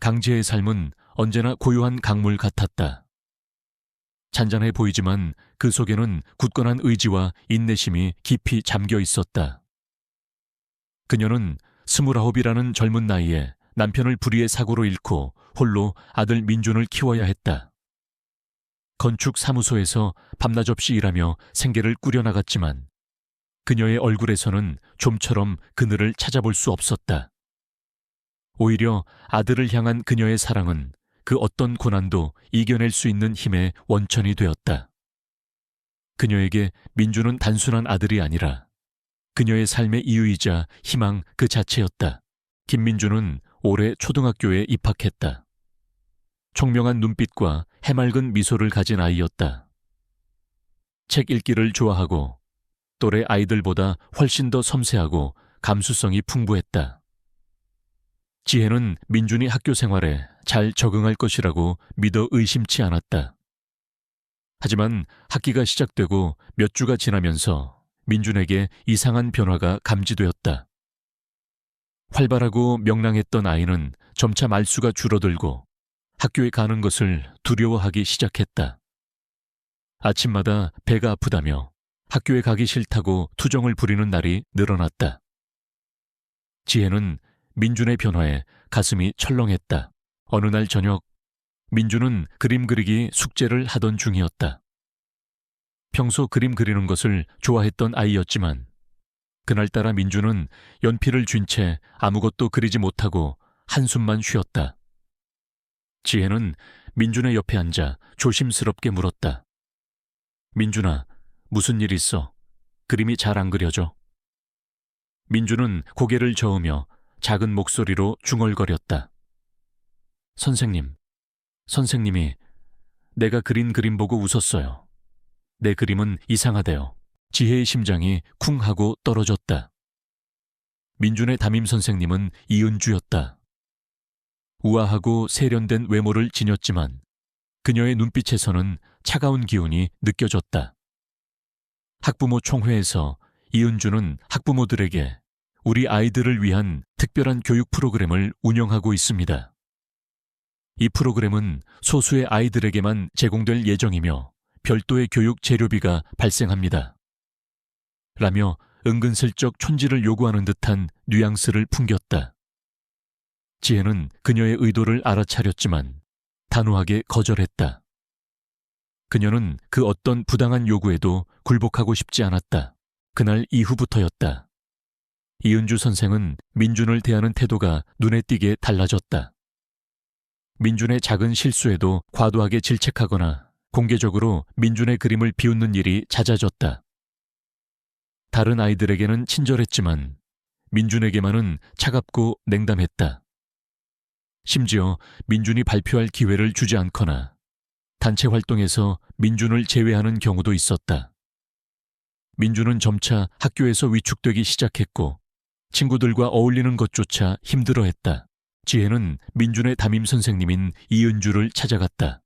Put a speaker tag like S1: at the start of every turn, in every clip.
S1: 강지혜의 삶은 언제나 고요한 강물 같았다. 잔잔해 보이지만 그 속에는 굳건한 의지와 인내심이 깊이 잠겨 있었다. 그녀는 29이라는 젊은 나이에 남편을 불의의 사고로 잃고 홀로 아들 민준을 키워야 했다. 건축 사무소에서 밤낮 없이 일하며 생계를 꾸려나갔지만 그녀의 얼굴에서는 좀처럼 그늘을 찾아볼 수 없었다. 오히려 아들을 향한 그녀의 사랑은 그 어떤 고난도 이겨낼 수 있는 힘의 원천이 되었다. 그녀에게 민준은 단순한 아들이 아니라 그녀의 삶의 이유이자 희망 그 자체였다. 김민준은 올해 초등학교에 입학했다. 총명한 눈빛과 해맑은 미소를 가진 아이였다. 책 읽기를 좋아하고 또래 아이들보다 훨씬 더 섬세하고 감수성이 풍부했다. 지혜는 민준이 학교 생활에 잘 적응할 것이라고 믿어 의심치 않았다. 하지만 학기가 시작되고 몇 주가 지나면서 민준에게 이상한 변화가 감지되었다. 활발하고 명랑했던 아이는 점차 말수가 줄어들고 학교에 가는 것을 두려워하기 시작했다. 아침마다 배가 아프다며 학교에 가기 싫다고 투정을 부리는 날이 늘어났다. 지혜는 민준의 변화에 가슴이 철렁했다. 어느 날 저녁, 민준은 그림 그리기 숙제를 하던 중이었다. 평소 그림 그리는 것을 좋아했던 아이였지만 그날따라 민준은 연필을 쥔 채 아무것도 그리지 못하고 한숨만 쉬었다. 지혜는 민준의 옆에 앉아 조심스럽게 물었다. 민준아, 무슨 일 있어? 그림이 잘 안 그려져? 민준은 고개를 저으며 작은 목소리로 중얼거렸다. 선생님이 내가 그린 그림 보고 웃었어요. 내 그림은 이상하대요. 지혜의 심장이 쿵 하고 떨어졌다. 민준의 담임 선생님은 이은주였다. 우아하고 세련된 외모를 지녔지만 그녀의 눈빛에서는 차가운 기운이 느껴졌다. 학부모 총회에서 이은주는 학부모들에게 우리 아이들을 위한 특별한 교육 프로그램을 운영하고 있습니다. 이 프로그램은 소수의 아이들에게만 제공될 예정이며 별도의 교육 재료비가 발생합니다. 라며 은근슬쩍 촌지를 요구하는 듯한 뉘앙스를 풍겼다. 지혜는 그녀의 의도를 알아차렸지만 단호하게 거절했다. 그녀는 그 어떤 부당한 요구에도 굴복하고 싶지 않았다. 그날 이후부터였다. 이은주 선생은 민준을 대하는 태도가 눈에 띄게 달라졌다. 민준의 작은 실수에도 과도하게 질책하거나 공개적으로 민준의 그림을 비웃는 일이 잦아졌다. 다른 아이들에게는 친절했지만 민준에게만은 차갑고 냉담했다. 심지어 민준이 발표할 기회를 주지 않거나 단체 활동에서 민준을 제외하는 경우도 있었다. 민준은 점차 학교에서 위축되기 시작했고 친구들과 어울리는 것조차 힘들어했다. 지혜는 민준의 담임 선생님인 이은주를 찾아갔다.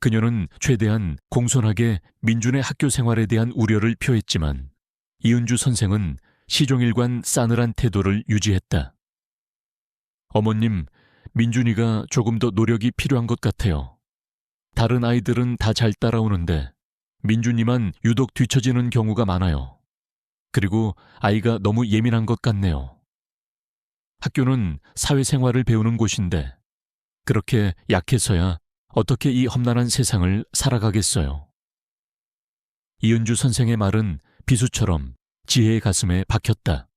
S1: 그녀는 최대한 공손하게 민준의 학교 생활에 대한 우려를 표했지만 이은주 선생은 시종일관 싸늘한 태도를 유지했다. 어머님, 민준이가 조금 더 노력이 필요한 것 같아요. 다른 아이들은 다 잘 따라오는데 민준이만 유독 뒤처지는 경우가 많아요. 그리고 아이가 너무 예민한 것 같네요. 학교는 사회생활을 배우는 곳인데 그렇게 약해서야 어떻게 이 험난한 세상을 살아가겠어요. 이은주 선생의 말은 비수처럼 지혜의 가슴에 박혔다.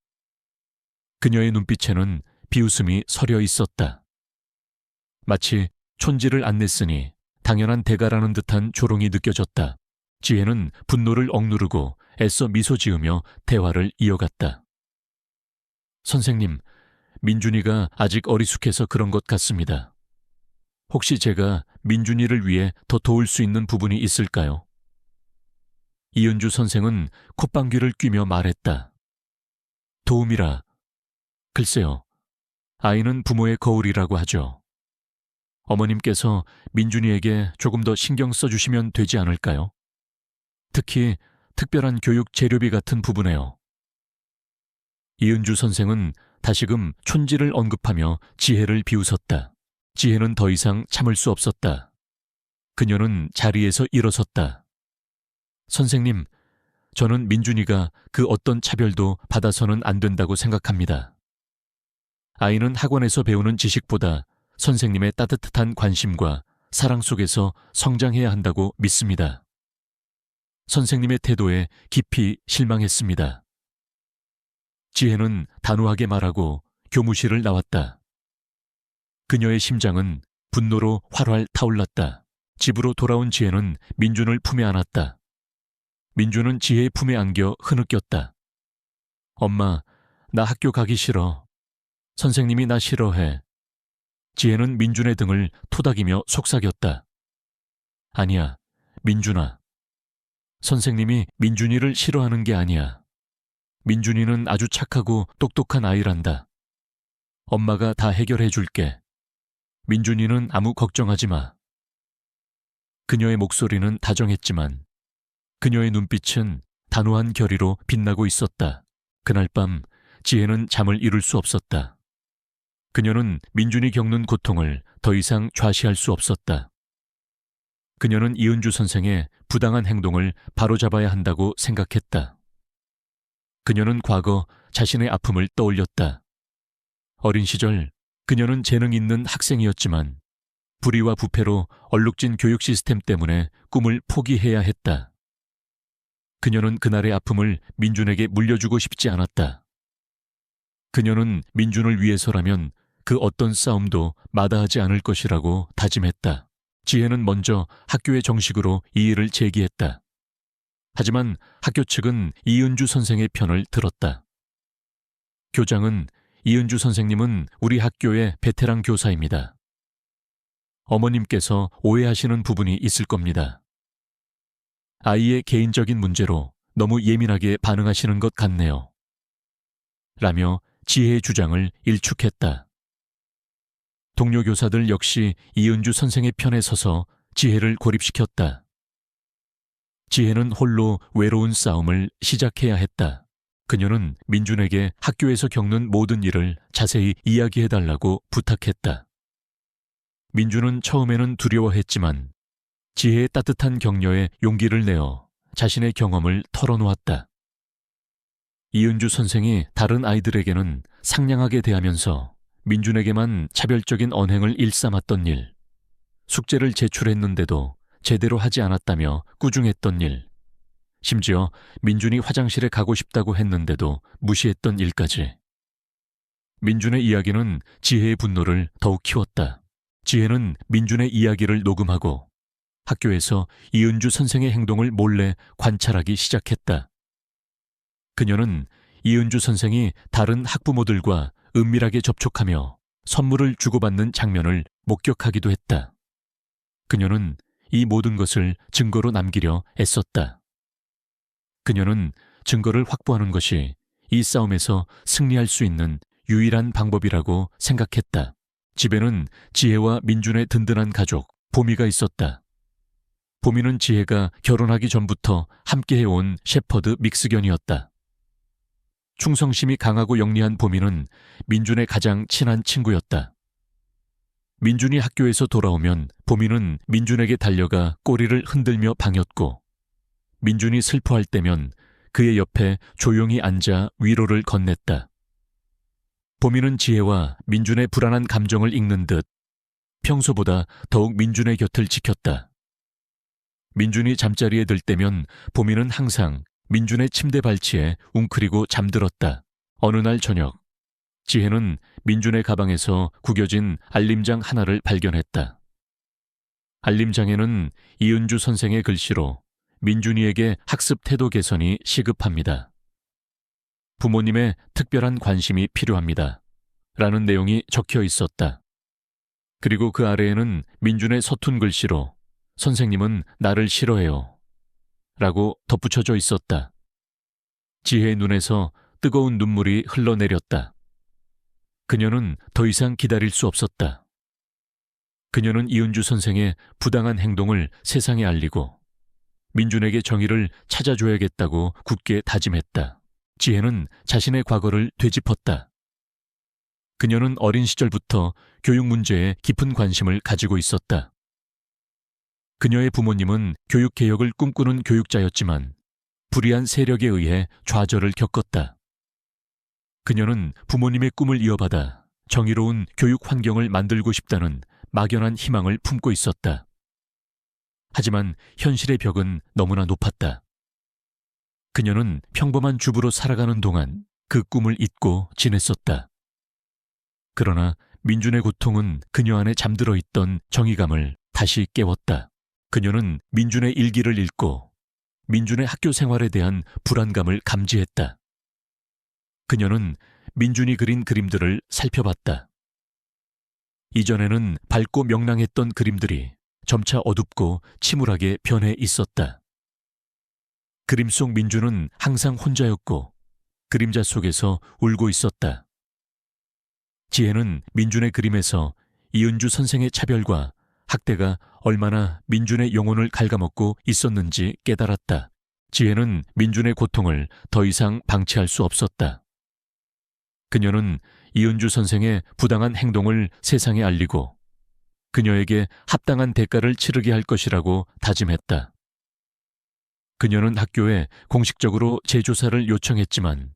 S1: 그녀의 눈빛에는 비웃음이 서려 있었다. 마치 촌지를 안 냈으니 당연한 대가라는 듯한 조롱이 느껴졌다. 지혜는 분노를 억누르고 애써 미소 지으며 대화를 이어갔다. 선생님, 민준이가 아직 어리숙해서 그런 것 같습니다. 혹시 제가 민준이를 위해 더 도울 수 있는 부분이 있을까요? 이은주 선생은 콧방귀를 뀌며 말했다. 도움이라. 글쎄요. 아이는 부모의 거울이라고 하죠. 어머님께서 민준이에게 조금 더 신경 써주시면 되지 않을까요? 특히 특별한 교육 재료비 같은 부분에요. 이은주 선생은 다시금 촌지를 언급하며 지혜를 비웃었다. 지혜는 더 이상 참을 수 없었다. 그녀는 자리에서 일어섰다. 선생님, 저는 민준이가 그 어떤 차별도 받아서는 안 된다고 생각합니다. 아이는 학원에서 배우는 지식보다 선생님의 따뜻한 관심과 사랑 속에서 성장해야 한다고 믿습니다. 선생님의 태도에 깊이 실망했습니다. 지혜는 단호하게 말하고 교무실을 나왔다. 그녀의 심장은 분노로 활활 타올랐다. 집으로 돌아온 지혜는 민준을 품에 안았다. 민준은 지혜의 품에 안겨 흐느꼈다. 엄마, 나 학교 가기 싫어. 선생님이 나 싫어해. 지혜는 민준의 등을 토닥이며 속삭였다. 아니야, 민준아. 선생님이 민준이를 싫어하는 게 아니야. 민준이는 아주 착하고 똑똑한 아이란다. 엄마가 다 해결해 줄게. 민준이는 아무 걱정하지 마. 그녀의 목소리는 다정했지만 그녀의 눈빛은 단호한 결의로 빛나고 있었다. 그날 밤 지혜는 잠을 이룰 수 없었다. 그녀는 민준이 겪는 고통을 더 이상 좌시할 수 없었다. 그녀는 이은주 선생의 부당한 행동을 바로잡아야 한다고 생각했다. 그녀는 과거 자신의 아픔을 떠올렸다. 어린 시절 그녀는 재능 있는 학생이었지만 불의와 부패로 얼룩진 교육 시스템 때문에 꿈을 포기해야 했다. 그녀는 그날의 아픔을 민준에게 물려주고 싶지 않았다. 그녀는 민준을 위해서라면 그 어떤 싸움도 마다하지 않을 것이라고 다짐했다. 지혜는 먼저 학교에 정식으로 이의를 제기했다. 하지만 학교 측은 이은주 선생의 편을 들었다. 교장은 이은주 선생님은 우리 학교의 베테랑 교사입니다. 어머님께서 오해하시는 부분이 있을 겁니다. 아이의 개인적인 문제로 너무 예민하게 반응하시는 것 같네요. 라며 지혜의 주장을 일축했다. 동료 교사들 역시 이은주 선생의 편에 서서 지혜를 고립시켰다. 지혜는 홀로 외로운 싸움을 시작해야 했다. 그녀는 민준에게 학교에서 겪는 모든 일을 자세히 이야기해달라고 부탁했다. 민준은 처음에는 두려워했지만 지혜의 따뜻한 격려에 용기를 내어 자신의 경험을 털어놓았다. 이은주 선생이 다른 아이들에게는 상냥하게 대하면서 민준에게만 차별적인 언행을 일삼았던 일, 숙제를 제출했는데도 제대로 하지 않았다며 꾸중했던 일, 심지어 민준이 화장실에 가고 싶다고 했는데도 무시했던 일까지. 민준의 이야기는 지혜의 분노를 더욱 키웠다. 지혜는 민준의 이야기를 녹음하고 학교에서 이은주 선생의 행동을 몰래 관찰하기 시작했다. 그녀는 이은주 선생이 다른 학부모들과 은밀하게 접촉하며 선물을 주고받는 장면을 목격하기도 했다. 그녀는 이 모든 것을 증거로 남기려 애썼다. 그녀는 증거를 확보하는 것이 이 싸움에서 승리할 수 있는 유일한 방법이라고 생각했다. 집에는 지혜와 민준의 든든한 가족, 보미가 있었다. 보미는 지혜가 결혼하기 전부터 함께해온 shepherd 믹스견이었다. 충성심이 강하고 영리한 보미는 민준의 가장 친한 친구였다. 민준이 학교에서 돌아오면 보미는 민준에게 달려가 꼬리를 흔들며 방였고, 민준이 슬퍼할 때면 그의 옆에 조용히 앉아 위로를 건넸다. 보미는 지혜와 민준의 불안한 감정을 읽는 듯 평소보다 더욱 민준의 곁을 지켰다. 민준이 잠자리에 들 때면 보미는 항상 민준의 침대 발치에 웅크리고 잠들었다. 어느 날 저녁, 지혜는 민준의 가방에서 구겨진 알림장 하나를 발견했다. 알림장에는 이은주 선생의 글씨로 민준이에게 학습 태도 개선이 시급합니다. 부모님의 특별한 관심이 필요합니다. 라는 내용이 적혀 있었다. 그리고 그 아래에는 민준의 서툰 글씨로 선생님은 나를 싫어해요. 라고 덧붙여져 있었다. 지혜의 눈에서 뜨거운 눈물이 흘러내렸다. 그녀는 더 이상 기다릴 수 없었다. 그녀는 이은주 선생의 부당한 행동을 세상에 알리고 민준에게 정의를 찾아줘야겠다고 굳게 다짐했다. 지혜는 자신의 과거를 되짚었다. 그녀는 어린 시절부터 교육 문제에 깊은 관심을 가지고 있었다. 그녀의 부모님은 교육개혁을 꿈꾸는 교육자였지만 불의한 세력에 의해 좌절을 겪었다. 그녀는 부모님의 꿈을 이어받아 정의로운 교육 환경을 만들고 싶다는 막연한 희망을 품고 있었다. 하지만 현실의 벽은 너무나 높았다. 그녀는 평범한 주부로 살아가는 동안 그 꿈을 잊고 지냈었다. 그러나 민준의 고통은 그녀 안에 잠들어 있던 정의감을 다시 깨웠다. 그녀는 민준의 일기를 읽고 민준의 학교 생활에 대한 불안감을 감지했다. 그녀는 민준이 그린 그림들을 살펴봤다. 이전에는 밝고 명랑했던 그림들이 점차 어둡고 침울하게 변해 있었다. 그림 속 민준은 항상 혼자였고 그림자 속에서 울고 있었다. 지혜는 민준의 그림에서 이은주 선생의 차별과 학대가 얼마나 민준의 영혼을 갉아먹고 있었는지 깨달았다. 지혜는 민준의 고통을 더 이상 방치할 수 없었다. 그녀는 이은주 선생의 부당한 행동을 세상에 알리고 그녀에게 합당한 대가를 치르게 할 것이라고 다짐했다. 그녀는 학교에 공식적으로 재조사를 요청했지만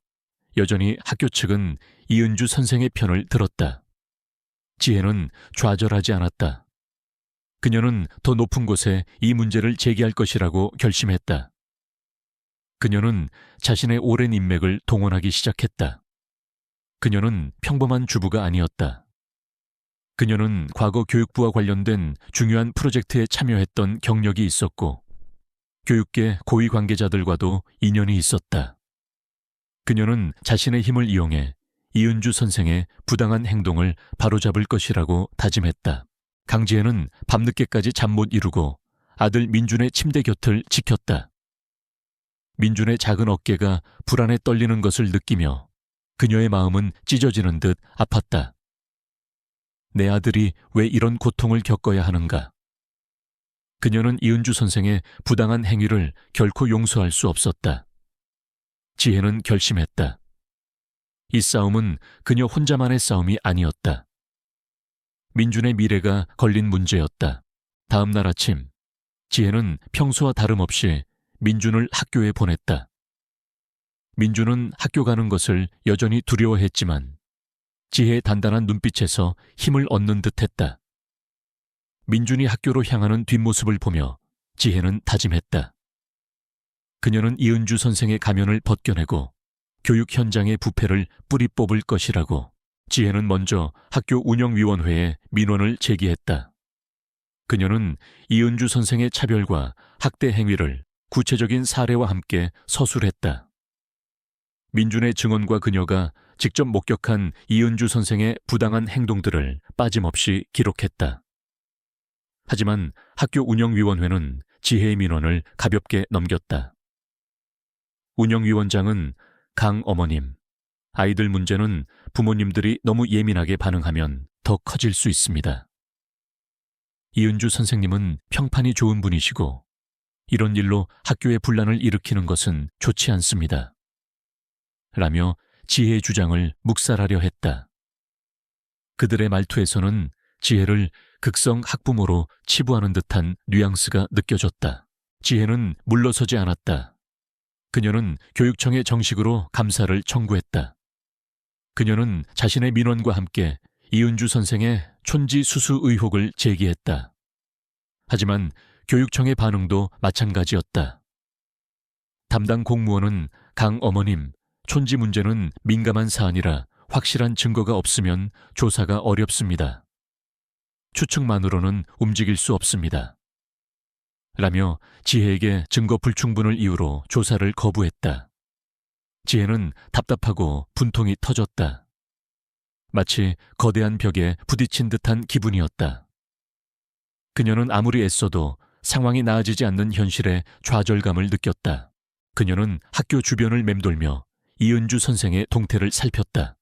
S1: 여전히 학교 측은 이은주 선생의 편을 들었다. 지혜는 좌절하지 않았다. 그녀는 더 높은 곳에 이 문제를 제기할 것이라고 결심했다. 그녀는 자신의 오랜 인맥을 동원하기 시작했다. 그녀는 평범한 주부가 아니었다. 그녀는 과거 교육부와 관련된 중요한 프로젝트에 참여했던 경력이 있었고 교육계 고위 관계자들과도 인연이 있었다. 그녀는 자신의 힘을 이용해 이은주 선생의 부당한 행동을 바로잡을 것이라고 다짐했다. 강지혜는 밤늦게까지 잠 못 이루고 아들 민준의 침대 곁을 지켰다. 민준의 작은 어깨가 불안에 떨리는 것을 느끼며 그녀의 마음은 찢어지는 듯 아팠다. 내 아들이 왜 이런 고통을 겪어야 하는가? 그녀는 이은주 선생의 부당한 행위를 결코 용서할 수 없었다. 지혜는 결심했다. 이 싸움은 그녀 혼자만의 싸움이 아니었다. 민준의 미래가 걸린 문제였다. 다음 날 아침, 지혜는 평소와 다름없이 민준을 학교에 보냈다. 민준은 학교 가는 것을 여전히 두려워했지만 지혜의 단단한 눈빛에서 힘을 얻는 듯했다. 민준이 학교로 향하는 뒷모습을 보며 지혜는 다짐했다. 그녀는 이은주 선생의 가면을 벗겨내고 교육 현장의 부패를 뿌리 뽑을 것이라고. 지혜는 먼저 학교 운영위원회에 민원을 제기했다. 그녀는 이은주 선생의 차별과 학대 행위를 구체적인 사례와 함께 서술했다. 민준의 증언과 그녀가 직접 목격한 이은주 선생의 부당한 행동들을 빠짐없이 기록했다. 하지만 학교 운영위원회는 지혜의 민원을 가볍게 넘겼다. 운영위원장은 강 어머님, 아이들 문제는 부모님들이 너무 예민하게 반응하면 더 커질 수 있습니다. 이은주 선생님은 평판이 좋은 분이시고 이런 일로 학교에 분란을 일으키는 것은 좋지 않습니다. 라며 지혜의 주장을 묵살하려 했다. 그들의 말투에서는 지혜를 극성 학부모로 치부하는 듯한 뉘앙스가 느껴졌다. 지혜는 물러서지 않았다. 그녀는 교육청에 정식으로 감사를 청구했다. 그녀는 자신의 민원과 함께 이은주 선생의 촌지 수수 의혹을 제기했다. 하지만 교육청의 반응도 마찬가지였다. 담당 공무원은 강 어머님, 촌지 문제는 민감한 사안이라 확실한 증거가 없으면 조사가 어렵습니다. 추측만으로는 움직일 수 없습니다. 라며 지혜에게 증거 불충분을 이유로 조사를 거부했다. 지혜는 답답하고 분통이 터졌다. 마치 거대한 벽에 부딪힌 듯한 기분이었다. 그녀는 아무리 애써도 상황이 나아지지 않는 현실에 좌절감을 느꼈다. 그녀는 학교 주변을 맴돌며 이은주 선생의 동태를 살폈다.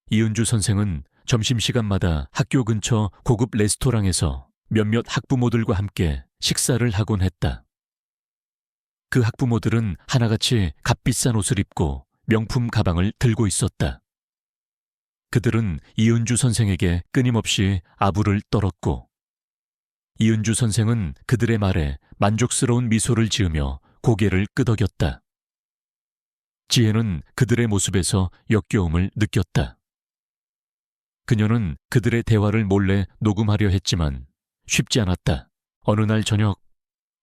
S1: 이은주 선생은 점심시간마다 학교 근처 고급 레스토랑에서 몇몇 학부모들과 함께 식사를 하곤 했다. 그 학부모들은 하나같이 값비싼 옷을 입고 명품 가방을 들고 있었다. 그들은 이은주 선생에게 끊임없이 아부를 떨었고, 이은주 선생은 그들의 말에 만족스러운 미소를 지으며 고개를 끄덕였다. 지혜는 그들의 모습에서 역겨움을 느꼈다. 그녀는 그들의 대화를 몰래 녹음하려 했지만 쉽지 않았다. 어느 날 저녁,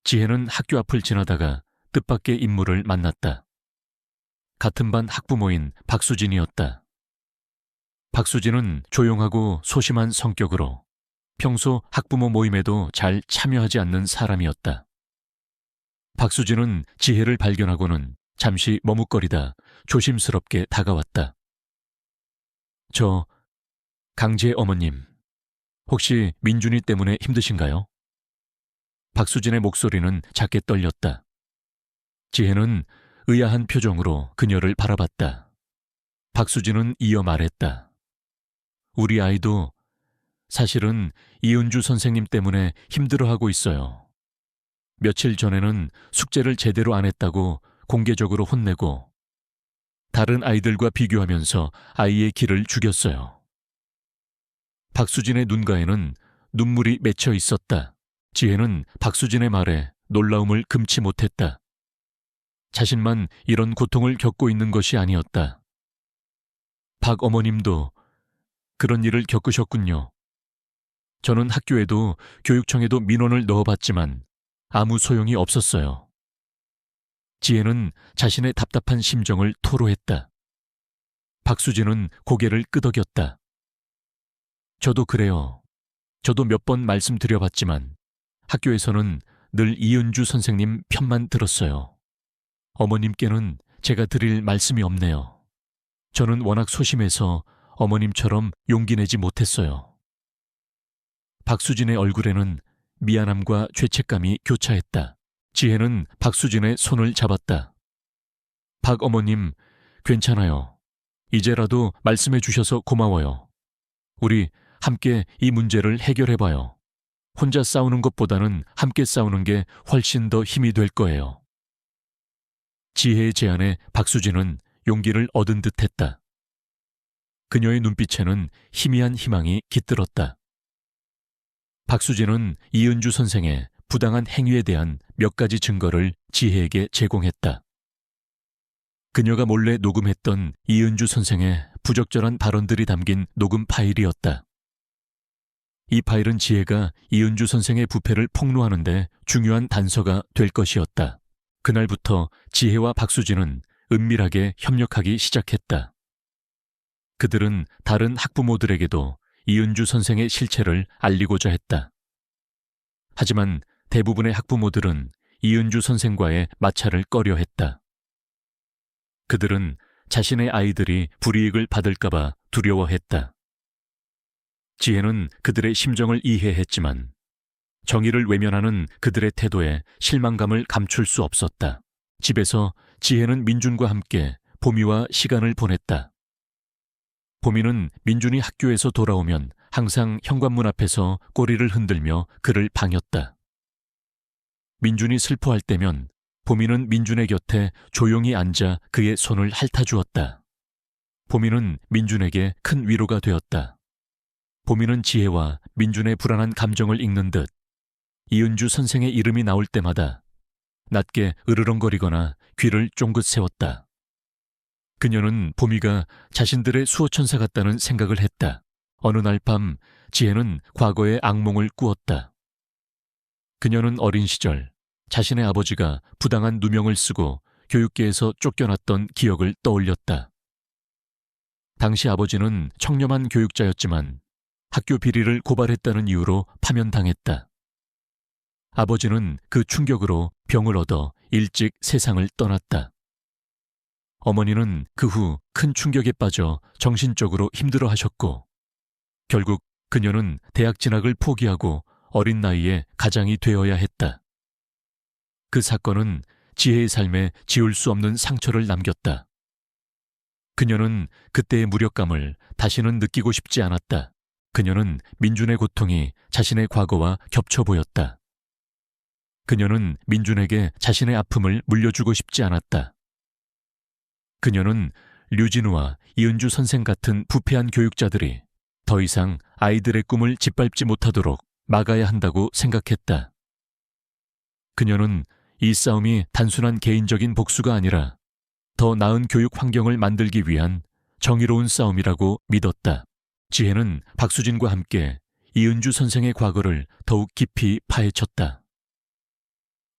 S1: 지혜는 학교 앞을 지나다가 뜻밖의 인물을 만났다. 같은 반 학부모인 박수진이었다. 박수진은 조용하고 소심한 성격으로 평소 학부모 모임에도 잘 참여하지 않는 사람이었다. 박수진은 지혜를 발견하고는 잠시 머뭇거리다 조심스럽게 다가왔다. 저, 강지혜 어머님, 혹시 민준이 때문에 힘드신가요? 박수진의 목소리는 작게 떨렸다. 지혜는 의아한 표정으로 그녀를 바라봤다. 박수진은 이어 말했다. 우리 아이도 사실은 이은주 선생님 때문에 힘들어하고 있어요. 며칠 전에는 숙제를 제대로 안 했다고 공개적으로 혼내고 다른 아이들과 비교하면서 아이의 기를 죽였어요. 박수진의 눈가에는 눈물이 맺혀 있었다. 지혜는 박수진의 말에 놀라움을 금치 못했다. 자신만 이런 고통을 겪고 있는 것이 아니었다. 박 어머님도 그런 일을 겪으셨군요. 저는 학교에도 교육청에도 민원을 넣어봤지만 아무 소용이 없었어요. 지혜는 자신의 답답한 심정을 토로했다. 박수진은 고개를 끄덕였다. 저도 그래요. 저도 몇 번 말씀드려봤지만 학교에서는 늘 이은주 선생님 편만 들었어요. 어머님께는 제가 드릴 말씀이 없네요. 저는 워낙 소심해서 어머님처럼 용기 내지 못했어요. 박수진의 얼굴에는 미안함과 죄책감이 교차했다. 지혜는 박수진의 손을 잡았다. 박 어머님, 괜찮아요. 이제라도 말씀해 주셔서 고마워요. 우리 함께 이 문제를 해결해봐요. 혼자 싸우는 것보다는 함께 싸우는 게 훨씬 더 힘이 될 거예요. 지혜의 제안에 박수진은 용기를 얻은 듯했다. 그녀의 눈빛에는 희미한 희망이 깃들었다. 박수진은 이은주 선생의 부당한 행위에 대한 몇 가지 증거를 지혜에게 제공했다. 그녀가 몰래 녹음했던 이은주 선생의 부적절한 발언들이 담긴 녹음 파일이었다. 이 파일은 지혜가 이은주 선생의 부패를 폭로하는데 중요한 단서가 될 것이었다. 그날부터 지혜와 박수진은 은밀하게 협력하기 시작했다. 그들은 다른 학부모들에게도 이은주 선생의 실체를 알리고자 했다. 하지만 대부분의 학부모들은 이은주 선생과의 마찰을 꺼려했다. 그들은 자신의 아이들이 불이익을 받을까봐 두려워했다. 지혜는 그들의 심정을 이해했지만 정의를 외면하는 그들의 태도에 실망감을 감출 수 없었다. 집에서 지혜는 민준과 함께 보미와 시간을 보냈다. 보미는 민준이 학교에서 돌아오면 항상 현관문 앞에서 꼬리를 흔들며 그를 방였다. 민준이 슬퍼할 때면 보미는 민준의 곁에 조용히 앉아 그의 손을 핥아주었다. 보미는 민준에게 큰 위로가 되었다. 보미는 지혜와 민준의 불안한 감정을 읽는 듯 이은주 선생의 이름이 나올 때마다 낮게 으르렁거리거나 귀를 쫑긋 세웠다. 그녀는 보미가 자신들의 수호천사 같다는 생각을 했다. 어느 날 밤 지혜는 과거의 악몽을 꾸었다. 그녀는 어린 시절 자신의 아버지가 부당한 누명을 쓰고 교육계에서 쫓겨났던 기억을 떠올렸다. 당시 아버지는 청렴한 교육자였지만 학교 비리를 고발했다는 이유로 파면당했다. 아버지는 그 충격으로 병을 얻어 일찍 세상을 떠났다. 어머니는 그 후 큰 충격에 빠져 정신적으로 힘들어하셨고 결국 그녀는 대학 진학을 포기하고 어린 나이에 가장이 되어야 했다. 그 사건은 지혜의 삶에 지울 수 없는 상처를 남겼다. 그녀는 그때의 무력감을 다시는 느끼고 싶지 않았다. 그녀는 민준의 고통이 자신의 과거와 겹쳐 보였다. 그녀는 민준에게 자신의 아픔을 물려주고 싶지 않았다. 그녀는 류진우와 이은주 선생 같은 부패한 교육자들이 더 이상 아이들의 꿈을 짓밟지 못하도록 막아야 한다고 생각했다. 그녀는 이 싸움이 단순한 개인적인 복수가 아니라 더 나은 교육 환경을 만들기 위한 정의로운 싸움이라고 믿었다. 지혜는 박수진과 함께 이은주 선생의 과거를 더욱 깊이 파헤쳤다.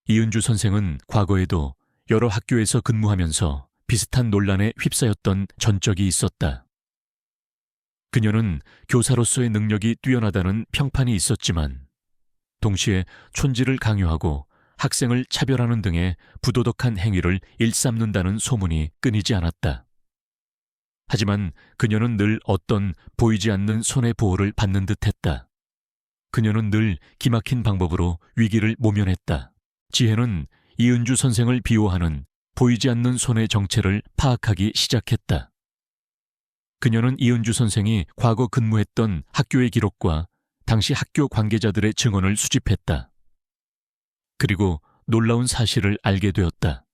S1: 이은주 선생은 과거에도 여러 학교에서 근무하면서 비슷한 논란에 휩싸였던 전적이 있었다. 그녀는 교사로서의 능력이 뛰어나다는 평판이 있었지만 동시에 촌지를 강요하고 학생을 차별하는 등의 부도덕한 행위를 일삼는다는 소문이 끊이지 않았다. 하지만 그녀는 늘 어떤 보이지 않는 손해보호를 받는 듯했다. 그녀는 늘 기막힌 방법으로 위기를 모면했다. 지혜는 이은주 선생을 비호하는 보이지 않는 손의 정체를 파악하기 시작했다. 그녀는 이은주 선생이 과거 근무했던 학교의 기록과 당시 학교 관계자들의 증언을 수집했다. 그리고 놀라운 사실을 알게 되었다.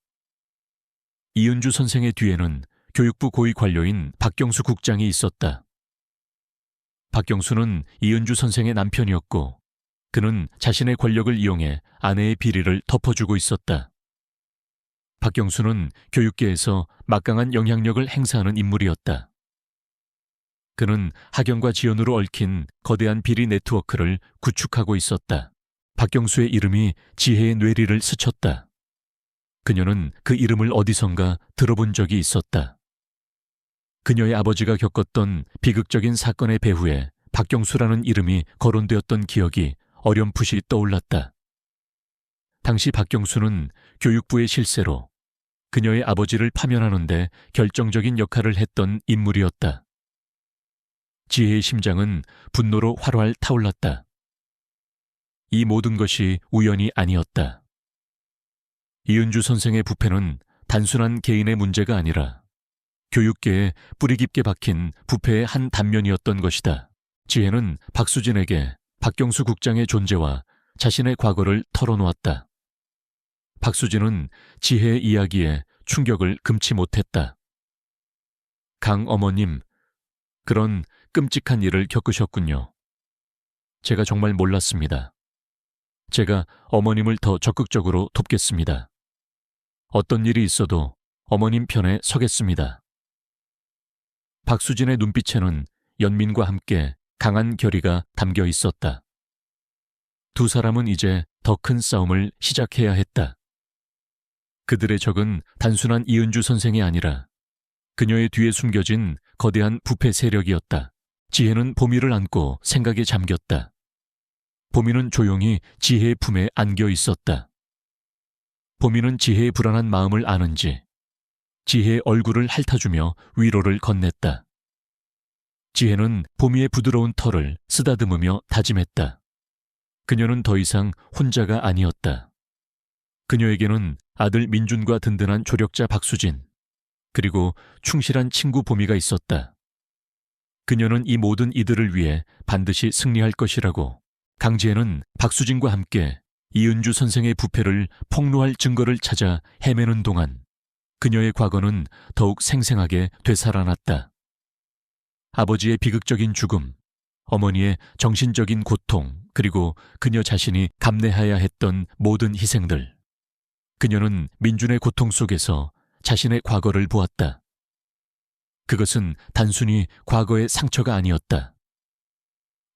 S1: 이은주 선생의 뒤에는 교육부 고위 관료인 박경수 국장이 있었다. 박경수는 이은주 선생의 남편이었고 그는 자신의 권력을 이용해 아내의 비리를 덮어주고 있었다. 박경수는 교육계에서 막강한 영향력을 행사하는 인물이었다. 그는 학연과 지연으로 얽힌 거대한 비리 네트워크를 구축하고 있었다. 박경수의 이름이 지혜의 뇌리를 스쳤다. 그녀는 그 이름을 어디선가 들어본 적이 있었다. 그녀의 아버지가 겪었던 비극적인 사건의 배후에 박경수라는 이름이 거론되었던 기억이 어렴풋이 떠올랐다. 당시 박경수는 교육부의 실세로 그녀의 아버지를 파면하는 데 결정적인 역할을 했던 인물이었다. 지혜의 심장은 분노로 활활 타올랐다. 이 모든 것이 우연이 아니었다. 이은주 선생의 부패는 단순한 개인의 문제가 아니라 교육계에 뿌리 깊게 박힌 부패의 한 단면이었던 것이다. 지혜는 박수진에게 박경수 국장의 존재와 자신의 과거를 털어놓았다. 박수진은 지혜의 이야기에 충격을 금치 못했다. 강 어머님, 그런 끔찍한 일을 겪으셨군요. 제가 정말 몰랐습니다. 제가 어머님을 더 적극적으로 돕겠습니다. 어떤 일이 있어도 어머님 편에 서겠습니다. 박수진의 눈빛에는 연민과 함께 강한 결의가 담겨 있었다. 두 사람은 이제 더 큰 싸움을 시작해야 했다. 그들의 적은 단순한 이은주 선생이 아니라 그녀의 뒤에 숨겨진 거대한 부패 세력이었다. 지혜는 보미를 안고 생각에 잠겼다. 보미는 조용히 지혜의 품에 안겨 있었다. 보미는 지혜의 불안한 마음을 아는지 지혜의 얼굴을 핥아주며 위로를 건넸다. 지혜는 보미의 부드러운 털을 쓰다듬으며 다짐했다. 그녀는 더 이상 혼자가 아니었다. 그녀에게는 아들 민준과 든든한 조력자 박수진, 그리고 충실한 친구 보미가 있었다. 그녀는 이 모든 이들을 위해 반드시 승리할 것이라고. 강지혜는 박수진과 함께 이은주 선생의 부패를 폭로할 증거를 찾아 헤매는 동안 그녀의 과거는 더욱 생생하게 되살아났다. 아버지의 비극적인 죽음, 어머니의 정신적인 고통, 그리고 그녀 자신이 감내해야 했던 모든 희생들. 그녀는 민준의 고통 속에서 자신의 과거를 보았다. 그것은 단순히 과거의 상처가 아니었다.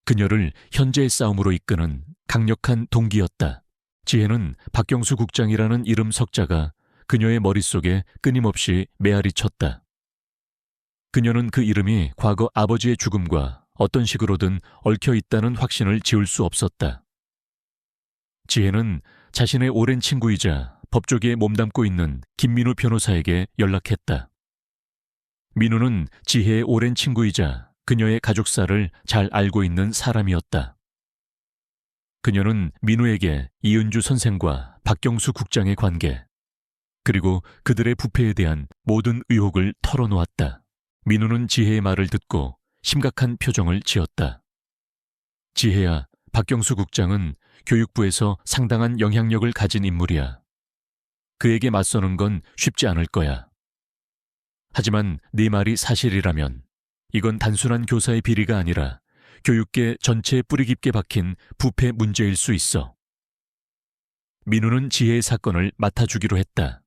S1: 그녀를 현재의 싸움으로 이끄는 강력한 동기였다. 지혜는 박경수 국장이라는 이름 석자가 그녀의 머릿속에 끊임없이 메아리 쳤다. 그녀는 그 이름이 과거 아버지의 죽음과 어떤 식으로든 얽혀 있다는 확신을 지울 수 없었다. 지혜는 자신의 오랜 친구이자 법조계에 몸담고 있는 김민우 변호사에게 연락했다. 민우는 지혜의 오랜 친구이자 그녀의 가족사를 잘 알고 있는 사람이었다. 그녀는 민우에게 이은주 선생과 박경수 국장의 관계, 그리고 그들의 부패에 대한 모든 의혹을 털어놓았다. 민우는 지혜의 말을 듣고 심각한 표정을 지었다. 지혜야, 박경수 국장은 교육부에서 상당한 영향력을 가진 인물이야. 그에게 맞서는 건 쉽지 않을 거야. 하지만 네 말이 사실이라면 이건 단순한 교사의 비리가 아니라 교육계 전체에 뿌리 깊게 박힌 부패 문제일 수 있어. 민우는 지혜의 사건을 맡아주기로 했다.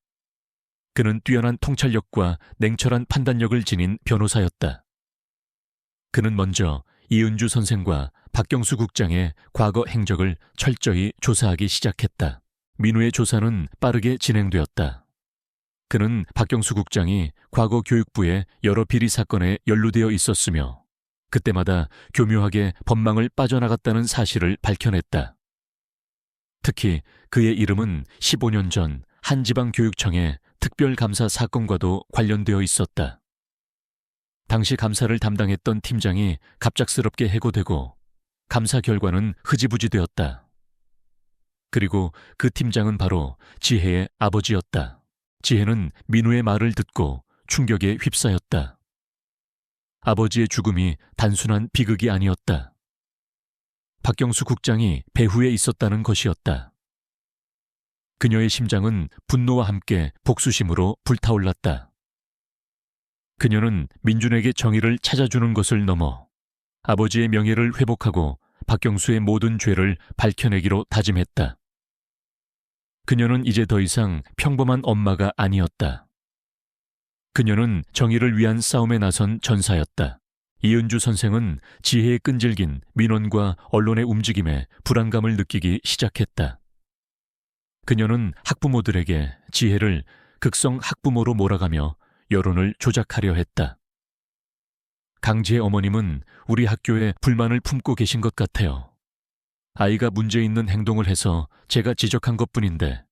S1: 그는 뛰어난 통찰력과 냉철한 판단력을 지닌 변호사였다. 그는 먼저 이은주 선생과 박경수 국장의 과거 행적을 철저히 조사하기 시작했다. 민우의 조사는 빠르게 진행되었다. 그는 박경수 국장이 과거 교육부의 여러 비리 사건에 연루되어 있었으며 그때마다 교묘하게 법망을 빠져나갔다는 사실을 밝혀냈다. 특히 그의 이름은 15년 전 한 지방교육청의 특별감사 사건과도 관련되어 있었다. 당시 감사를 담당했던 팀장이 갑작스럽게 해고되고 감사 결과는 흐지부지되었다. 그리고 그 팀장은 바로 지혜의 아버지였다. 지혜는 민우의 말을 듣고 충격에 휩싸였다. 아버지의 죽음이 단순한 비극이 아니었다. 박경수 국장이 배후에 있었다는 것이었다. 그녀의 심장은 분노와 함께 복수심으로 불타올랐다. 그녀는 민준에게 정의를 찾아주는 것을 넘어 아버지의 명예를 회복하고 박경수의 모든 죄를 밝혀내기로 다짐했다. 그녀는 이제 더 이상 평범한 엄마가 아니었다. 그녀는 정의를 위한 싸움에 나선 전사였다. 이은주 선생은 지혜에 끈질긴 민원과 언론의 움직임에 불안감을 느끼기 시작했다. 그녀는 학부모들에게 지혜를 극성 학부모로 몰아가며 여론을 조작하려 했다. 강지혜 어머님은 우리 학교에 불만을 품고 계신 것 같아요. 아이가 문제 있는 행동을 해서 제가 지적한 것뿐인데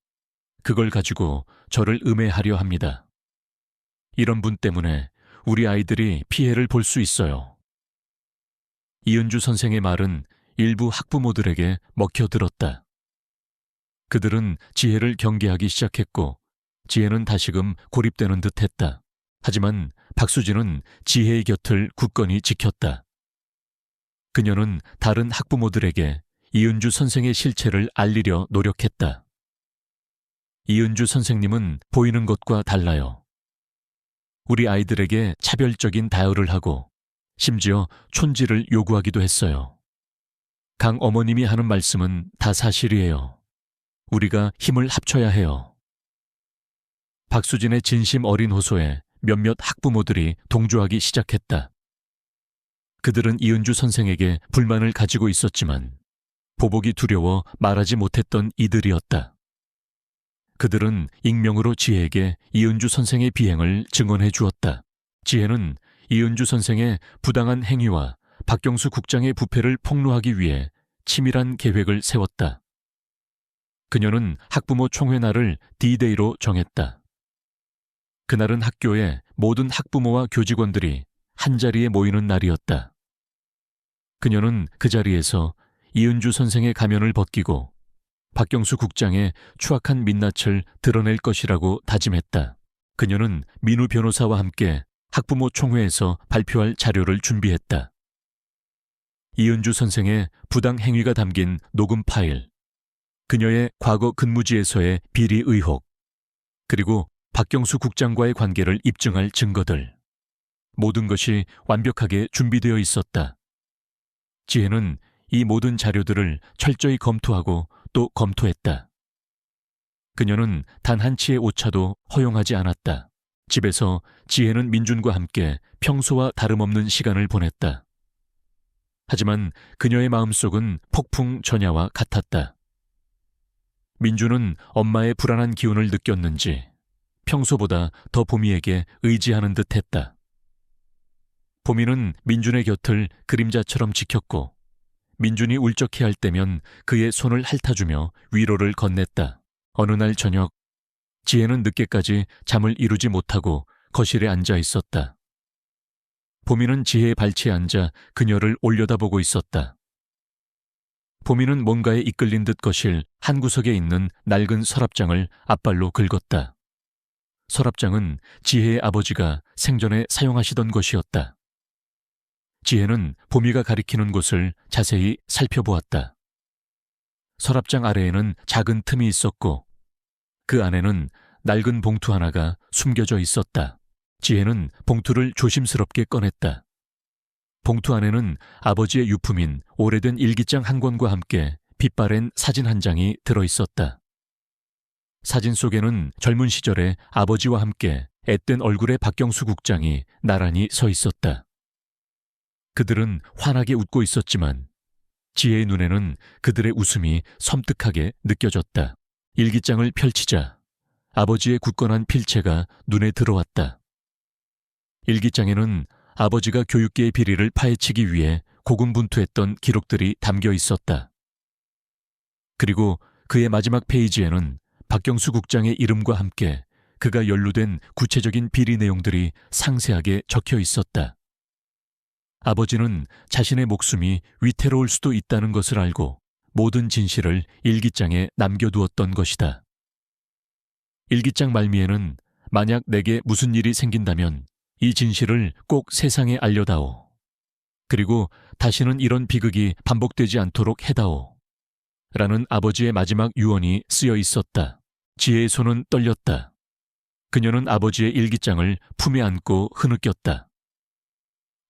S1: 그걸 가지고 저를 음해하려 합니다. 이런 분 때문에 우리 아이들이 피해를 볼 수 있어요. 이은주 선생의 말은 일부 학부모들에게 먹혀들었다. 그들은 지혜를 경계하기 시작했고 지혜는 다시금 고립되는 듯했다. 하지만 박수진은 지혜의 곁을 굳건히 지켰다. 그녀는 다른 학부모들에게 이은주 선생의 실체를 알리려 노력했다. 이은주 선생님은 보이는 것과 달라요. 우리 아이들에게 차별적인 다혈을 하고 심지어 촌지를 요구하기도 했어요. 강 어머님이 하는 말씀은 다 사실이에요. 우리가 힘을 합쳐야 해요. 박수진의 진심 어린 호소에 몇몇 학부모들이 동조하기 시작했다. 그들은 이은주 선생에게 불만을 가지고 있었지만 보복이 두려워 말하지 못했던 이들이었다. 그들은 익명으로 지혜에게 이은주 선생의 비행을 증언해 주었다. 지혜는 이은주 선생의 부당한 행위와 박경수 국장의 부패를 폭로하기 위해 치밀한 계획을 세웠다. 그녀는 학부모 총회 날을 D-Day로 정했다. 그날은 학교의 모든 학부모와 교직원들이 한자리에 모이는 날이었다. 그녀는 그 자리에서 이은주 선생의 가면을 벗기고 박경수 국장의 추악한 민낯을 드러낼 것이라고 다짐했다. 그녀는 민우 변호사와 함께 학부모 총회에서 발표할 자료를 준비했다. 이은주 선생의 부당 행위가 담긴 녹음 파일, 그녀의 과거 근무지에서의 비리 의혹, 그리고 박경수 국장과의 관계를 입증할 증거들. 모든 것이 완벽하게 준비되어 있었다. 지혜는 이 모든 자료들을 철저히 검토하고 또 검토했다. 그녀는 단 한 치의 오차도 허용하지 않았다. 집에서 지혜는 민준과 함께 평소와 다름없는 시간을 보냈다. 하지만 그녀의 마음속은 폭풍 전야와 같았다. 민준은 엄마의 불안한 기운을 느꼈는지 평소보다 더 보미에게 의지하는 듯했다. 보미는 민준의 곁을 그림자처럼 지켰고 민준이 울적해할 때면 그의 손을 핥아주며 위로를 건넸다. 어느 날 저녁 지혜는 늦게까지 잠을 이루지 못하고 거실에 앉아 있었다. 보미는 지혜의 발치에 앉아 그녀를 올려다보고 있었다. 보미는 뭔가에 이끌린 듯 거실 한 구석에 있는 낡은 서랍장을 앞발로 긁었다. 서랍장은 지혜의 아버지가 생전에 사용하시던 것이었다. 지혜는 보미가 가리키는 곳을 자세히 살펴보았다. 서랍장 아래에는 작은 틈이 있었고 그 안에는 낡은 봉투 하나가 숨겨져 있었다. 지혜는 봉투를 조심스럽게 꺼냈다. 봉투 안에는 아버지의 유품인 오래된 일기장 한 권과 함께 빛바랜 사진 한 장이 들어있었다. 사진 속에는 젊은 시절에 아버지와 함께 앳된 얼굴의 박경수 국장이 나란히 서 있었다. 그들은 환하게 웃고 있었지만 지혜의 눈에는 그들의 웃음이 섬뜩하게 느껴졌다. 일기장을 펼치자 아버지의 굳건한 필체가 눈에 들어왔다. 일기장에는 아버지가 교육계의 비리를 파헤치기 위해 고군분투했던 기록들이 담겨 있었다. 그리고 그의 마지막 페이지에는 박경수 국장의 이름과 함께 그가 연루된 구체적인 비리 내용들이 상세하게 적혀 있었다. 아버지는 자신의 목숨이 위태로울 수도 있다는 것을 알고 모든 진실을 일기장에 남겨두었던 것이다. 일기장 말미에는 만약 내게 무슨 일이 생긴다면 이 진실을 꼭 세상에 알려다오. 그리고 다시는 이런 비극이 반복되지 않도록 해다오. 라는 아버지의 마지막 유언이 쓰여 있었다. 지혜의 손은 떨렸다. 그녀는 아버지의 일기장을 품에 안고 흐느꼈다.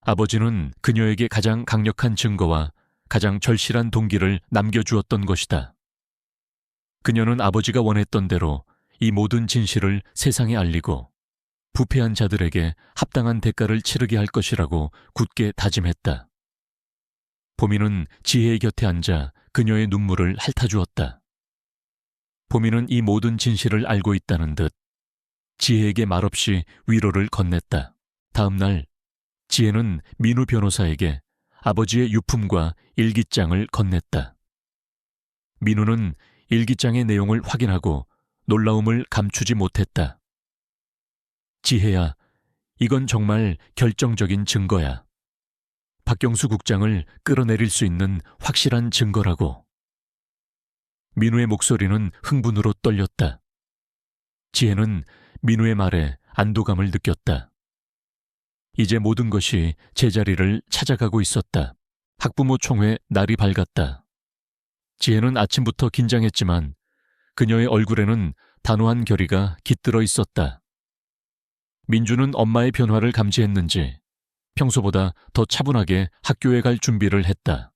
S1: 아버지는 그녀에게 가장 강력한 증거와 가장 절실한 동기를 남겨주었던 것이다. 그녀는 아버지가 원했던 대로 이 모든 진실을 세상에 알리고 부패한 자들에게 합당한 대가를 치르게 할 것이라고 굳게 다짐했다. 보미는 지혜의 곁에 앉아 그녀의 눈물을 핥아주었다. 보미는 이 모든 진실을 알고 있다는 듯 지혜에게 말없이 위로를 건넸다. 다음 날 지혜는 민우 변호사에게 아버지의 유품과 일기장을 건넸다. 민우는 일기장의 내용을 확인하고 놀라움을 감추지 못했다. 지혜야, 이건 정말 결정적인 증거야. 박경수 국장을 끌어내릴 수 있는 확실한 증거라고. 민우의 목소리는 흥분으로 떨렸다. 지혜는 민우의 말에 안도감을 느꼈다. 이제 모든 것이 제자리를 찾아가고 있었다. 학부모 총회 날이 밝았다. 지혜는 아침부터 긴장했지만 그녀의 얼굴에는 단호한 결의가 깃들어 있었다. 민주는 엄마의 변화를 감지했는지 평소보다 더 차분하게 학교에 갈 준비를 했다.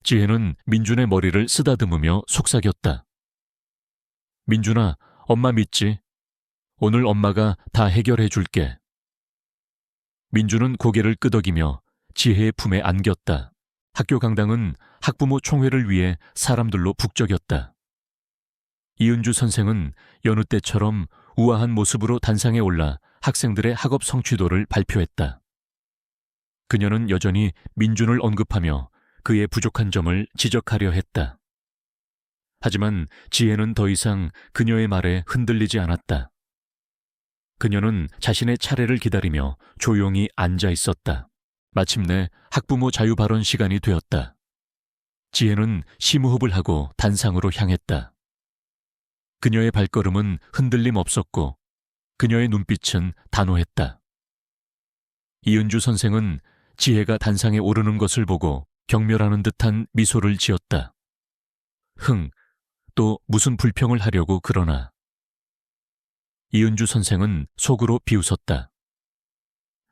S1: 지혜는 민준의 머리를 쓰다듬으며 속삭였다. 민준아, 엄마 믿지? 오늘 엄마가 다 해결해 줄게. 민준은 고개를 끄덕이며 지혜의 품에 안겼다. 학교 강당은 학부모 총회를 위해 사람들로 북적였다. 이은주 선생은 여느 때처럼 우아한 모습으로 단상에 올라 학생들의 학업 성취도를 발표했다. 그녀는 여전히 민준을 언급하며 그의 부족한 점을 지적하려 했다. 하지만 지혜는 더 이상 그녀의 말에 흔들리지 않았다. 그녀는 자신의 차례를 기다리며 조용히 앉아 있었다. 마침내 학부모 자유 발언 시간이 되었다. 지혜는 심호흡을 하고 단상으로 향했다. 그녀의 발걸음은 흔들림 없었고 그녀의 눈빛은 단호했다. 이은주 선생은 지혜가 단상에 오르는 것을 보고 경멸하는 듯한 미소를 지었다. 또 무슨 불평을 하려고 그러나. 이은주 선생은 속으로 비웃었다.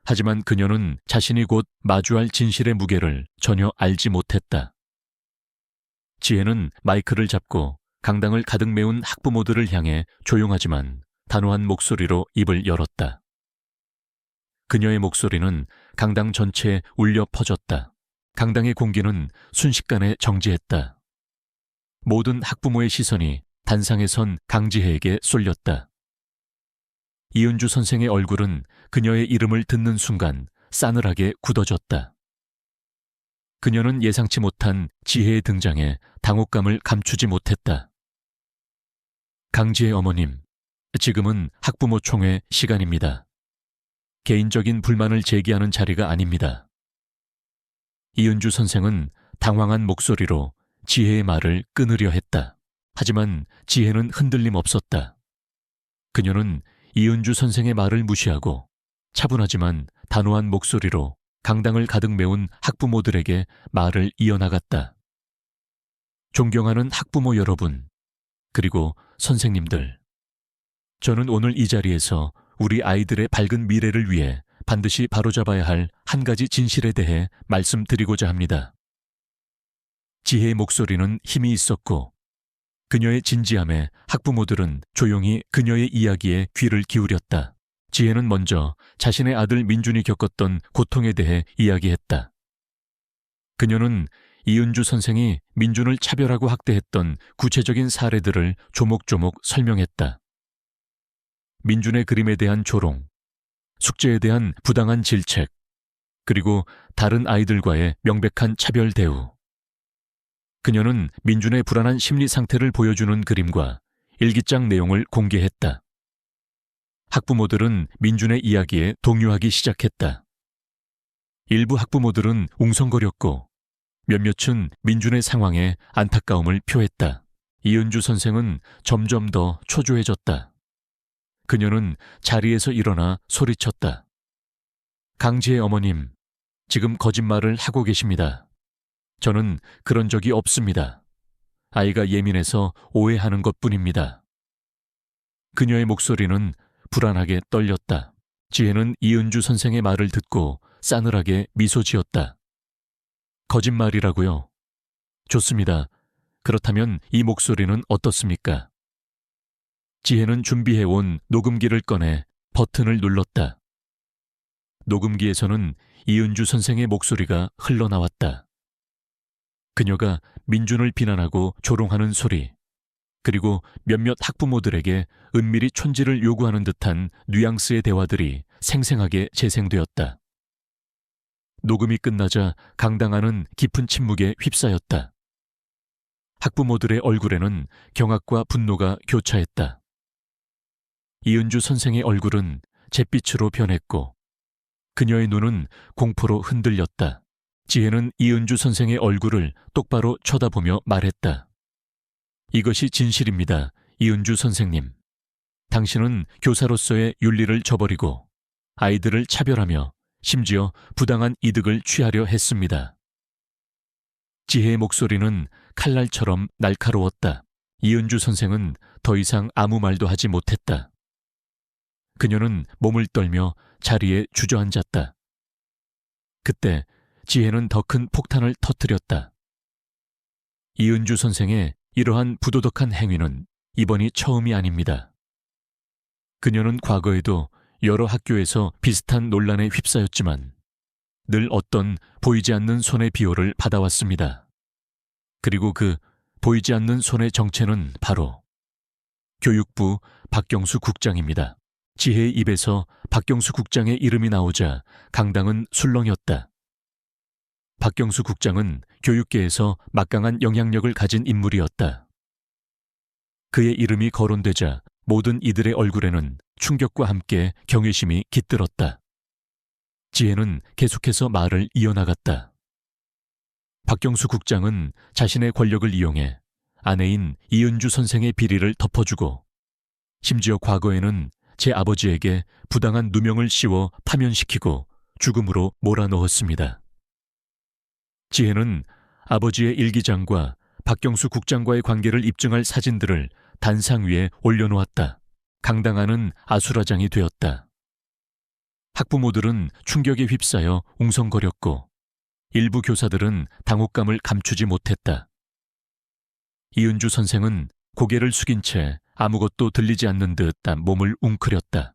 S1: 하지만 그녀는 자신이 곧 마주할 진실의 무게를 전혀 알지 못했다. 지혜는 마이크를 잡고 강당을 가득 메운 학부모들을 향해 조용하지만 단호한 목소리로 입을 열었다. 그녀의 목소리는 강당 전체에 울려 퍼졌다. 강당의 공기는 순식간에 정지했다. 모든 학부모의 시선이 단상에 선 강지혜에게 쏠렸다. 이은주 선생의 얼굴은 그녀의 이름을 듣는 순간 싸늘하게 굳어졌다. 그녀는 예상치 못한 지혜의 등장에 당혹감을 감추지 못했다. 강지혜 어머님, 지금은 학부모 총회 시간입니다. 개인적인 불만을 제기하는 자리가 아닙니다. 이은주 선생은 당황한 목소리로 지혜의 말을 끊으려 했다. 하지만 지혜는 흔들림 없었다. 그녀는 이은주 선생의 말을 무시하고 차분하지만 단호한 목소리로 강당을 가득 메운 학부모들에게 말을 이어나갔다. 존경하는 학부모 여러분, 그리고 선생님들. 저는 오늘 이 자리에서 우리 아이들의 밝은 미래를 위해 반드시 바로잡아야 할 한 가지 진실에 대해 말씀드리고자 합니다. 지혜의 목소리는 힘이 있었고 그녀의 진지함에 학부모들은 조용히 그녀의 이야기에 귀를 기울였다. 지혜는 먼저 자신의 아들 민준이 겪었던 고통에 대해 이야기했다. 그녀는 이은주 선생이 민준을 차별하고 학대했던 구체적인 사례들을 조목조목 설명했다. 민준의 그림에 대한 조롱, 숙제에 대한 부당한 질책, 그리고 다른 아이들과의 명백한 차별 대우. 그녀는 민준의 불안한 심리 상태를 보여주는 그림과 일기장 내용을 공개했다. 학부모들은 민준의 이야기에 동요하기 시작했다. 일부 학부모들은 웅성거렸고 몇몇은 민준의 상황에 안타까움을 표했다. 이은주 선생은 점점 더 초조해졌다. 그녀는 자리에서 일어나 소리쳤다. 강지혜 어머님, 지금 거짓말을 하고 계십니다. 저는 그런 적이 없습니다. 아이가 예민해서 오해하는 것뿐입니다. 그녀의 목소리는 불안하게 떨렸다. 지혜는 이은주 선생의 말을 듣고 싸늘하게 미소 지었다. 거짓말이라고요? 좋습니다. 그렇다면 이 목소리는 어떻습니까? 지혜는 준비해온 녹음기를 꺼내 버튼을 눌렀다. 녹음기에서는 이은주 선생의 목소리가 흘러나왔다. 그녀가 민준을 비난하고 조롱하는 소리, 그리고 몇몇 학부모들에게 은밀히 촌지를 요구하는 듯한 뉘앙스의 대화들이 생생하게 재생되었다. 녹음이 끝나자 강당안은 깊은 침묵에 휩싸였다. 학부모들의 얼굴에는 경악과 분노가 교차했다. 이은주 선생의 얼굴은 잿빛으로 변했고 그녀의 눈은 공포로 흔들렸다. 지혜는 이은주 선생의 얼굴을 똑바로 쳐다보며 말했다. 이것이 진실입니다, 이은주 선생님. 당신은 교사로서의 윤리를 저버리고 아이들을 차별하며 심지어 부당한 이득을 취하려 했습니다. 지혜의 목소리는 칼날처럼 날카로웠다. 이은주 선생은 더 이상 아무 말도 하지 못했다. 그녀는 몸을 떨며 자리에 주저앉았다. 그때 지혜는 더 큰 폭탄을 터뜨렸다. 이은주 선생의 이러한 부도덕한 행위는 이번이 처음이 아닙니다. 그녀는 과거에도 여러 학교에서 비슷한 논란에 휩싸였지만 늘 어떤 보이지 않는 손의 비호를 받아왔습니다. 그리고 그 보이지 않는 손의 정체는 바로 교육부 박경수 국장입니다. 지혜의 입에서 박경수 국장의 이름이 나오자 강당은 술렁였다. 박경수 국장은 교육계에서 막강한 영향력을 가진 인물이었다. 그의 이름이 거론되자 모든 이들의 얼굴에는 충격과 함께 경외심이 깃들었다. 지혜는 계속해서 말을 이어나갔다. 박경수 국장은 자신의 권력을 이용해 아내인 이은주 선생의 비리를 덮어주고 심지어 과거에는 제 아버지에게 부당한 누명을 씌워 파면시키고 죽음으로 몰아넣었습니다. 지혜는 아버지의 일기장과 박경수 국장과의 관계를 입증할 사진들을 단상 위에 올려놓았다. 강당안은 아수라장이 되었다. 학부모들은 충격에 휩싸여 웅성거렸고 일부 교사들은 당혹감을 감추지 못했다. 이은주 선생은 고개를 숙인 채 아무것도 들리지 않는 듯 몸을 웅크렸다.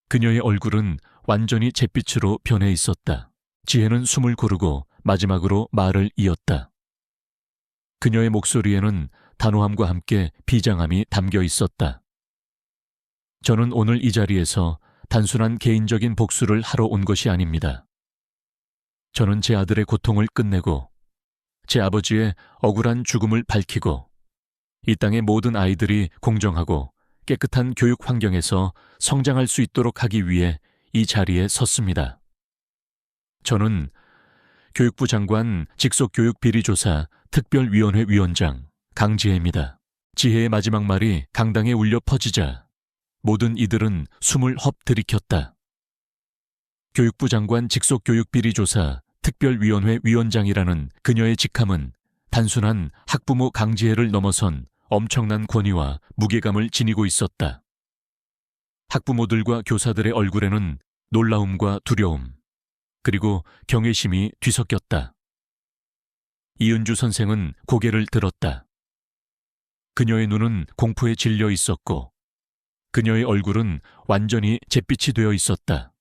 S1: 그녀의 얼굴은 완전히 잿빛으로 변해 있었다. 지혜는 숨을 고르고 마지막으로 말을 이었다. 그녀의 목소리에는 단호함과 함께 비장함이 담겨 있었다. 저는 오늘 이 자리에서 단순한 개인적인 복수를 하러 온 것이 아닙니다. 저는 제 아들의 고통을 끝내고 제 아버지의 억울한 죽음을 밝히고 이 땅의 모든 아이들이 공정하고 깨끗한 교육 환경에서 성장할 수 있도록 하기 위해 이 자리에 섰습니다. 저는 교육부 장관 직속교육비리조사 특별위원회 위원장 강지혜입니다. 지혜의 마지막 말이 강당에 울려 퍼지자 모든 이들은 숨을 헙 들이켰다. 교육부 장관 직속교육비리조사 특별위원회 위원장이라는 그녀의 직함은 단순한 학부모 강지혜를 넘어선 엄청난 권위와 무게감을 지니고 있었다. 학부모들과 교사들의 얼굴에는 놀라움과 두려움, 그리고 경외심이 뒤섞였다. 이은주 선생은 고개를 들었다. 그녀의 눈은 공포에 질려 있었고 그녀의 얼굴은 완전히 잿빛이 되어 있었다.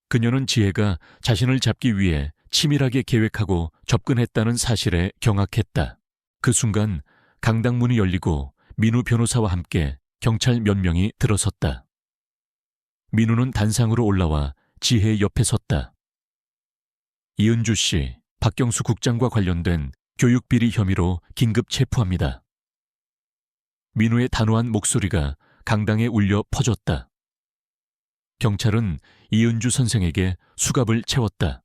S1: 그녀는 지혜가 자신을 잡기 위해 치밀하게 계획하고 접근했다는 사실에 경악했다. 그 순간 강당문이 열리고 민우 변호사와 함께 경찰 몇 명이 들어섰다. 민우는 단상으로 올라와 지혜의 옆에 섰다. 이은주 씨, 박경수 국장과 관련된 교육비리 혐의로 긴급 체포합니다. 민우의 단호한 목소리가 강당에 울려 퍼졌다. 경찰은 이은주 선생에게 수갑을 채웠다.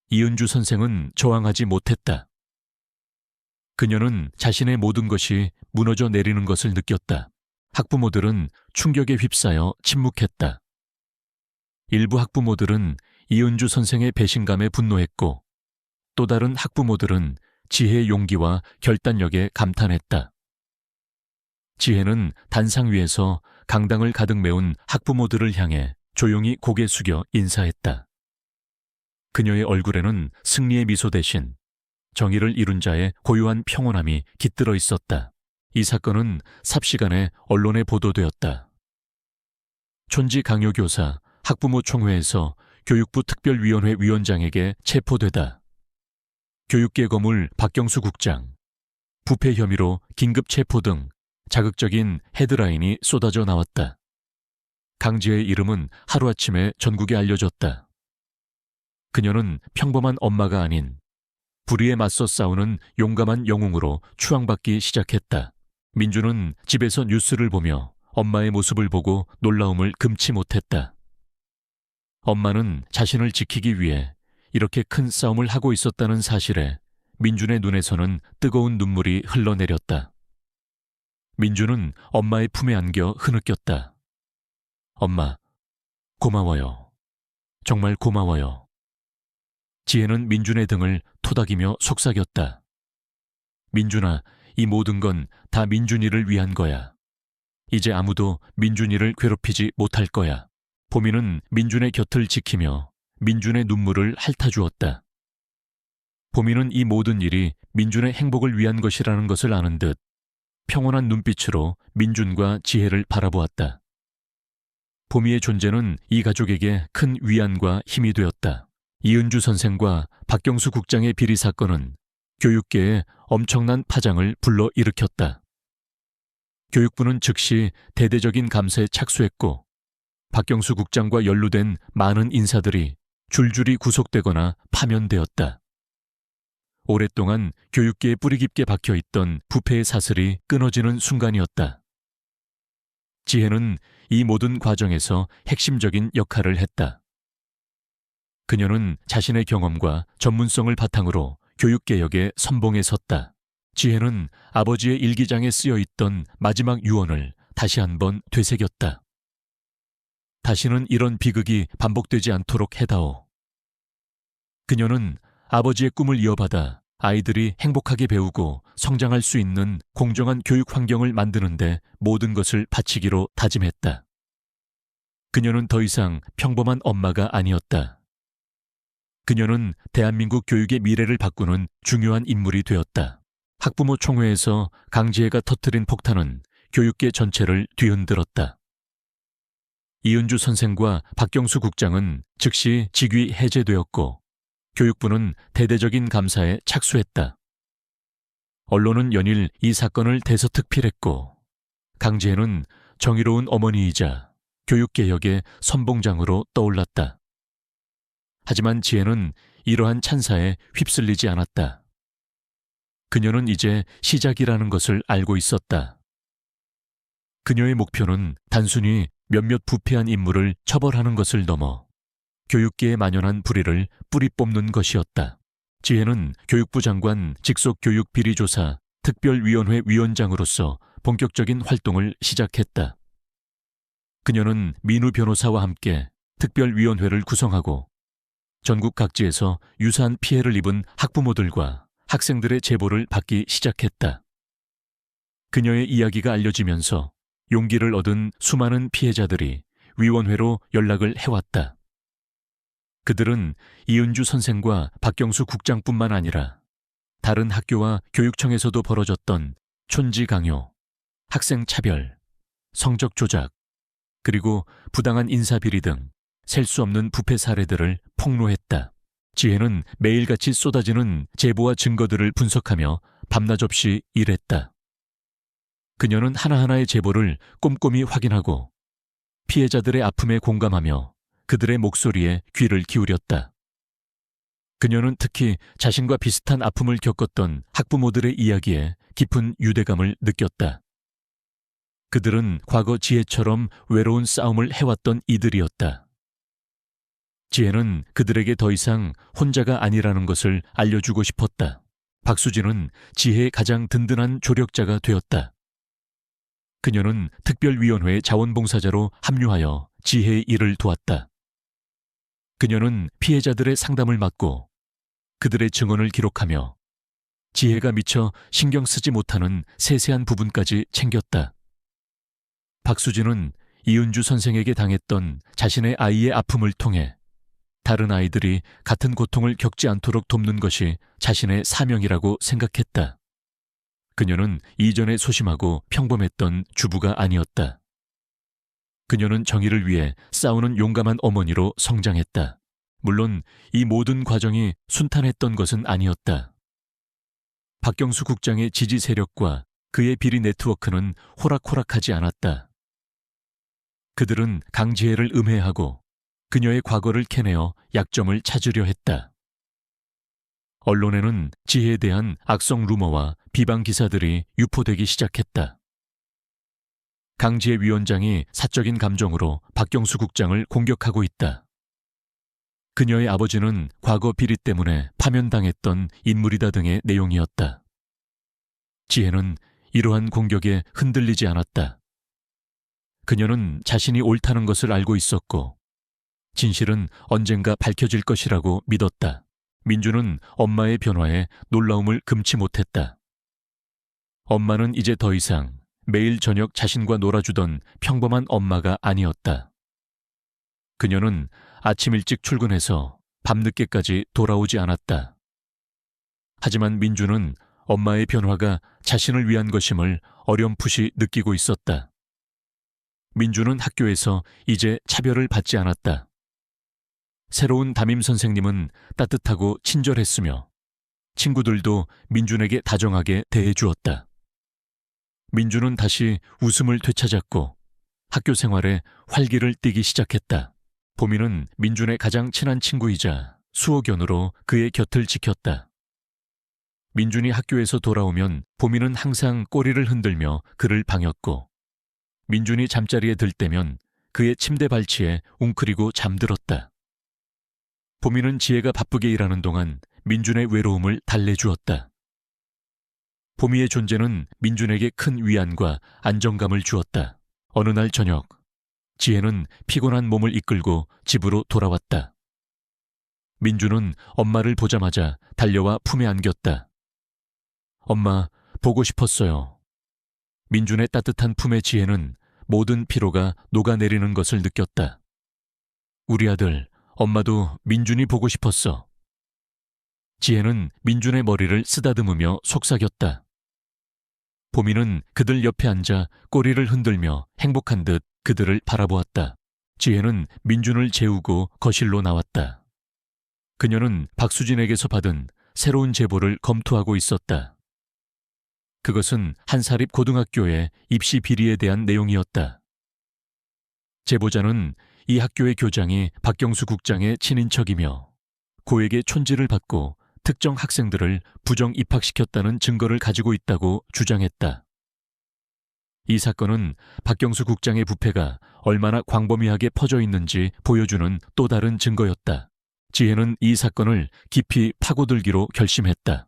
S1: 이은주 선생은 저항하지 못했다. 그녀는 자신의 모든 것이 무너져 내리는 것을 느꼈다. 학부모들은 충격에 휩싸여 침묵했다. 일부 학부모들은 이은주 선생의 배신감에 분노했고 또 다른 학부모들은 지혜의 용기와 결단력에 감탄했다. 지혜는 단상 위에서 강당을 가득 메운 학부모들을 향해 조용히 고개 숙여 인사했다. 그녀의 얼굴에는 승리의 미소 대신 정의를 이룬 자의 고요한 평온함이 깃들어 있었다. 이 사건은 삽시간에 언론에 보도되었다. 촌지 강요교사 학부모총회에서 교육부 특별위원회 위원장에게 체포되다. 교육계 거물 박경수 국장, 부패 혐의로 긴급 체포 등 자극적인 헤드라인이 쏟아져 나왔다. 강지혜의 이름은 하루아침에 전국에 알려졌다. 그녀는 평범한 엄마가 아닌 불의에 맞서 싸우는 용감한 영웅으로 추앙받기 시작했다. 민주는 집에서 뉴스를 보며 엄마의 모습을 보고 놀라움을 금치 못했다. 엄마는 자신을 지키기 위해 이렇게 큰 싸움을 하고 있었다는 사실에 민준의 눈에서는 뜨거운 눈물이 흘러내렸다. 민주는 엄마의 품에 안겨 흐느꼈다. 엄마, 고마워요. 정말 고마워요. 지혜는 민준의 등을 토닥이며 속삭였다. 민준아, 이 모든 건 다 민준이를 위한 거야. 이제 아무도 민준이를 괴롭히지 못할 거야. 보미는 민준의 곁을 지키며 민준의 눈물을 핥아주었다. 보미는 이 모든 일이 민준의 행복을 위한 것이라는 것을 아는 듯 평온한 눈빛으로 민준과 지혜를 바라보았다. 보미의 존재는 이 가족에게 큰 위안과 힘이 되었다. 이은주 선생과 박경수 국장의 비리 사건은 교육계에 엄청난 파장을 불러일으켰다. 교육부는 즉시 대대적인 감사에 착수했고 박경수 국장과 연루된 많은 인사들이 줄줄이 구속되거나 파면되었다. 오랫동안 교육계에 뿌리 깊게 박혀있던 부패의 사슬이 끊어지는 순간이었다. 지혜는 이 모든 과정에서 핵심적인 역할을 했다. 그녀는 자신의 경험과 전문성을 바탕으로 교육개혁에 선봉에 섰다. 지혜는 아버지의 일기장에 쓰여있던 마지막 유언을 다시 한번 되새겼다. 다시는 이런 비극이 반복되지 않도록 해다오. 그녀는 아버지의 꿈을 이어받아 아이들이 행복하게 배우고 성장할 수 있는 공정한 교육 환경을 만드는 데 모든 것을 바치기로 다짐했다. 그녀는 더 이상 평범한 엄마가 아니었다. 그녀는 대한민국 교육의 미래를 바꾸는 중요한 인물이 되었다. 학부모 총회에서 강지혜가 터뜨린 폭탄은 교육계 전체를 뒤흔들었다. 이은주 선생과 박경수 국장은 즉시 직위 해제되었고 교육부는 대대적인 감사에 착수했다. 언론은 연일 이 사건을 대서특필했고 강지혜는 정의로운 어머니이자 교육개혁의 선봉장으로 떠올랐다. 하지만 지혜는 이러한 찬사에 휩쓸리지 않았다. 그녀는 이제 시작이라는 것을 알고 있었다. 그녀의 목표는 단순히 몇몇 부패한 인물을 처벌하는 것을 넘어 교육계에 만연한 불의를 뿌리 뽑는 것이었다. 지혜는 교육부 장관 직속 교육 비리조사 특별위원회 위원장으로서 본격적인 활동을 시작했다. 그녀는 민우 변호사와 함께 특별위원회를 구성하고 전국 각지에서 유사한 피해를 입은 학부모들과 학생들의 제보를 받기 시작했다. 그녀의 이야기가 알려지면서 용기를 얻은 수많은 피해자들이 위원회로 연락을 해왔다. 그들은 이은주 선생과 박경수 국장뿐만 아니라 다른 학교와 교육청에서도 벌어졌던 촌지 강요, 학생 차별, 성적 조작, 그리고 부당한 인사비리 등 셀 수 없는 부패 사례들을 폭로했다. 지혜는 매일같이 쏟아지는 제보와 증거들을 분석하며 밤낮 없이 일했다. 그녀는 하나하나의 제보를 꼼꼼히 확인하고 피해자들의 아픔에 공감하며 그들의 목소리에 귀를 기울였다. 그녀는 특히 자신과 비슷한 아픔을 겪었던 학부모들의 이야기에 깊은 유대감을 느꼈다. 그들은 과거 지혜처럼 외로운 싸움을 해왔던 이들이었다. 지혜는 그들에게 더 이상 혼자가 아니라는 것을 알려주고 싶었다. 박수진은 지혜의 가장 든든한 조력자가 되었다. 그녀는 특별위원회 자원봉사자로 합류하여 지혜의 일을 도왔다. 그녀는 피해자들의 상담을 맡고 그들의 증언을 기록하며 지혜가 미처 신경 쓰지 못하는 세세한 부분까지 챙겼다. 박수진은 이은주 선생에게 당했던 자신의 아이의 아픔을 통해 다른 아이들이 같은 고통을 겪지 않도록 돕는 것이 자신의 사명이라고 생각했다. 그녀는 이전에 소심하고 평범했던 주부가 아니었다. 그녀는 정의를 위해 싸우는 용감한 어머니로 성장했다. 물론 이 모든 과정이 순탄했던 것은 아니었다. 박경수 국장의 지지 세력과 그의 비리 네트워크는 호락호락하지 않았다. 그들은 강지혜를 음해하고 그녀의 과거를 캐내어 약점을 찾으려 했다. 언론에는 지혜에 대한 악성 루머와 비방 기사들이 유포되기 시작했다. 강지혜 위원장이 사적인 감정으로 박경수 국장을 공격하고 있다. 그녀의 아버지는 과거 비리 때문에 파면당했던 인물이다 등의 내용이었다. 지혜는 이러한 공격에 흔들리지 않았다. 그녀는 자신이 옳다는 것을 알고 있었고 진실은 언젠가 밝혀질 것이라고 믿었다. 민주는 엄마의 변화에 놀라움을 금치 못했다. 엄마는 이제 더 이상 매일 저녁 자신과 놀아주던 평범한 엄마가 아니었다. 그녀는 아침 일찍 출근해서 밤늦게까지 돌아오지 않았다. 하지만 민주는 엄마의 변화가 자신을 위한 것임을 어렴풋이 느끼고 있었다. 민주는 학교에서 이제 차별을 받지 않았다. 새로운 담임 선생님은 따뜻하고 친절했으며 친구들도 민준에게 다정하게 대해주었다. 민주는 다시 웃음을 되찾았고 학교 생활에 활기를 띠기 시작했다. 보미는 민준의 가장 친한 친구이자 수호견으로 그의 곁을 지켰다. 민준이 학교에서 돌아오면 보미는 항상 꼬리를 흔들며 그를 방였고 민준이 잠자리에 들 때면 그의 침대 발치에 웅크리고 잠들었다. 보미는 지혜가 바쁘게 일하는 동안 민준의 외로움을 달래주었다. 보미의 존재는 민준에게 큰 위안과 안정감을 주었다. 어느 날 저녁, 지혜는 피곤한 몸을 이끌고 집으로 돌아왔다. 민준은 엄마를 보자마자 달려와 품에 안겼다. 엄마, 보고 싶었어요. 민준의 따뜻한 품에 지혜는 모든 피로가 녹아내리는 것을 느꼈다. 우리 아들, 엄마도 민준이 보고 싶었어. 지혜는 민준의 머리를 쓰다듬으며 속삭였다. 보미는 그들 옆에 앉아 꼬리를 흔들며 행복한 듯 그들을 바라보았다. 지혜는 민준을 재우고 거실로 나왔다. 그녀는 박수진에게서 받은 새로운 제보를 검토하고 있었다. 그것은 한사립 고등학교의 입시 비리에 대한 내용이었다. 제보자는 이 학교의 교장이 박경수 국장의 친인척이며 고액의 촌지를 받고 특정 학생들을 부정 입학시켰다는 증거를 가지고 있다고 주장했다. 이 사건은 박경수 국장의 부패가 얼마나 광범위하게 퍼져 있는지 보여주는 또 다른 증거였다. 지혜는 이 사건을 깊이 파고들기로 결심했다.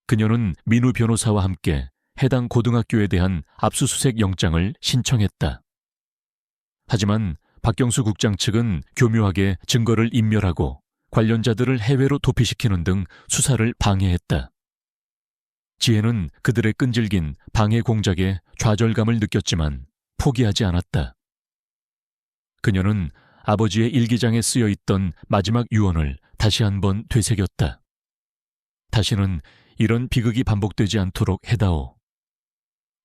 S1: 그녀는 민우 변호사와 함께 해당 고등학교에 대한 압수수색 영장을 신청했다. 하지만 박경수 국장 측은 교묘하게 증거를 인멸하고 관련자들을 해외로 도피시키는 등 수사를 방해했다. 지혜는 그들의 끈질긴 방해 공작에 좌절감을 느꼈지만 포기하지 않았다. 그녀는 아버지의 일기장에 쓰여 있던 마지막 유언을 다시 한번 되새겼다. 다시는 이런 비극이 반복되지 않도록 해다오.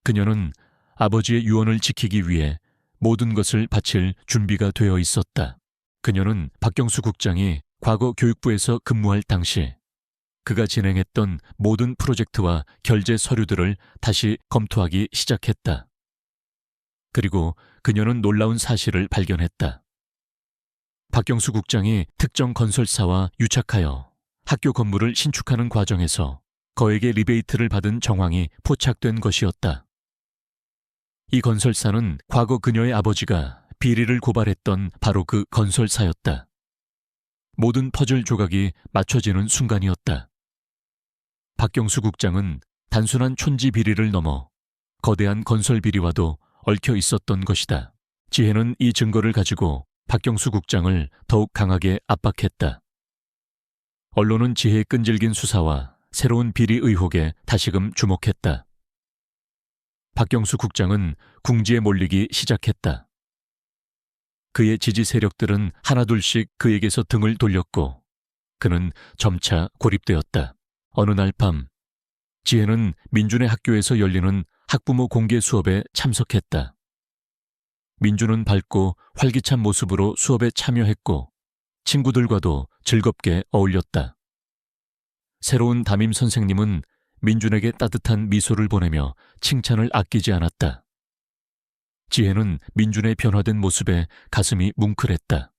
S1: 그녀는 아버지의 유언을 지키기 위해 모든 것을 바칠 준비가 되어 있었다. 그녀는 박경수 국장이 과거 교육부에서 근무할 당시 그가 진행했던 모든 프로젝트와 결제 서류들을 다시 검토하기 시작했다. 그리고 그녀는 놀라운 사실을 발견했다. 박경수 국장이 특정 건설사와 유착하여 학교 건물을 신축하는 과정에서 거액의 리베이트를 받은 정황이 포착된 것이었다. 이 건설사는 과거 그녀의 아버지가 비리를 고발했던 바로 그 건설사였다. 모든 퍼즐 조각이 맞춰지는 순간이었다. 박경수 국장은 단순한 촌지 비리를 넘어 거대한 건설 비리와도 얽혀 있었던 것이다. 지혜는 이 증거를 가지고 박경수 국장을 더욱 강하게 압박했다. 언론은 지혜의 끈질긴 수사와 새로운 비리 의혹에 다시금 주목했다. 박경수 국장은 궁지에 몰리기 시작했다. 그의 지지 세력들은 하나둘씩 그에게서 등을 돌렸고 그는 점차 고립되었다. 어느 날 밤, 지혜는 민준의 학교에서 열리는 학부모 공개 수업에 참석했다. 민준은 밝고 활기찬 모습으로 수업에 참여했고 친구들과도 즐겁게 어울렸다. 새로운 담임 선생님은 민준에게 따뜻한 미소를 보내며 칭찬을 아끼지 않았다. 지혜는 민준의 변화된 모습에 가슴이 뭉클했다.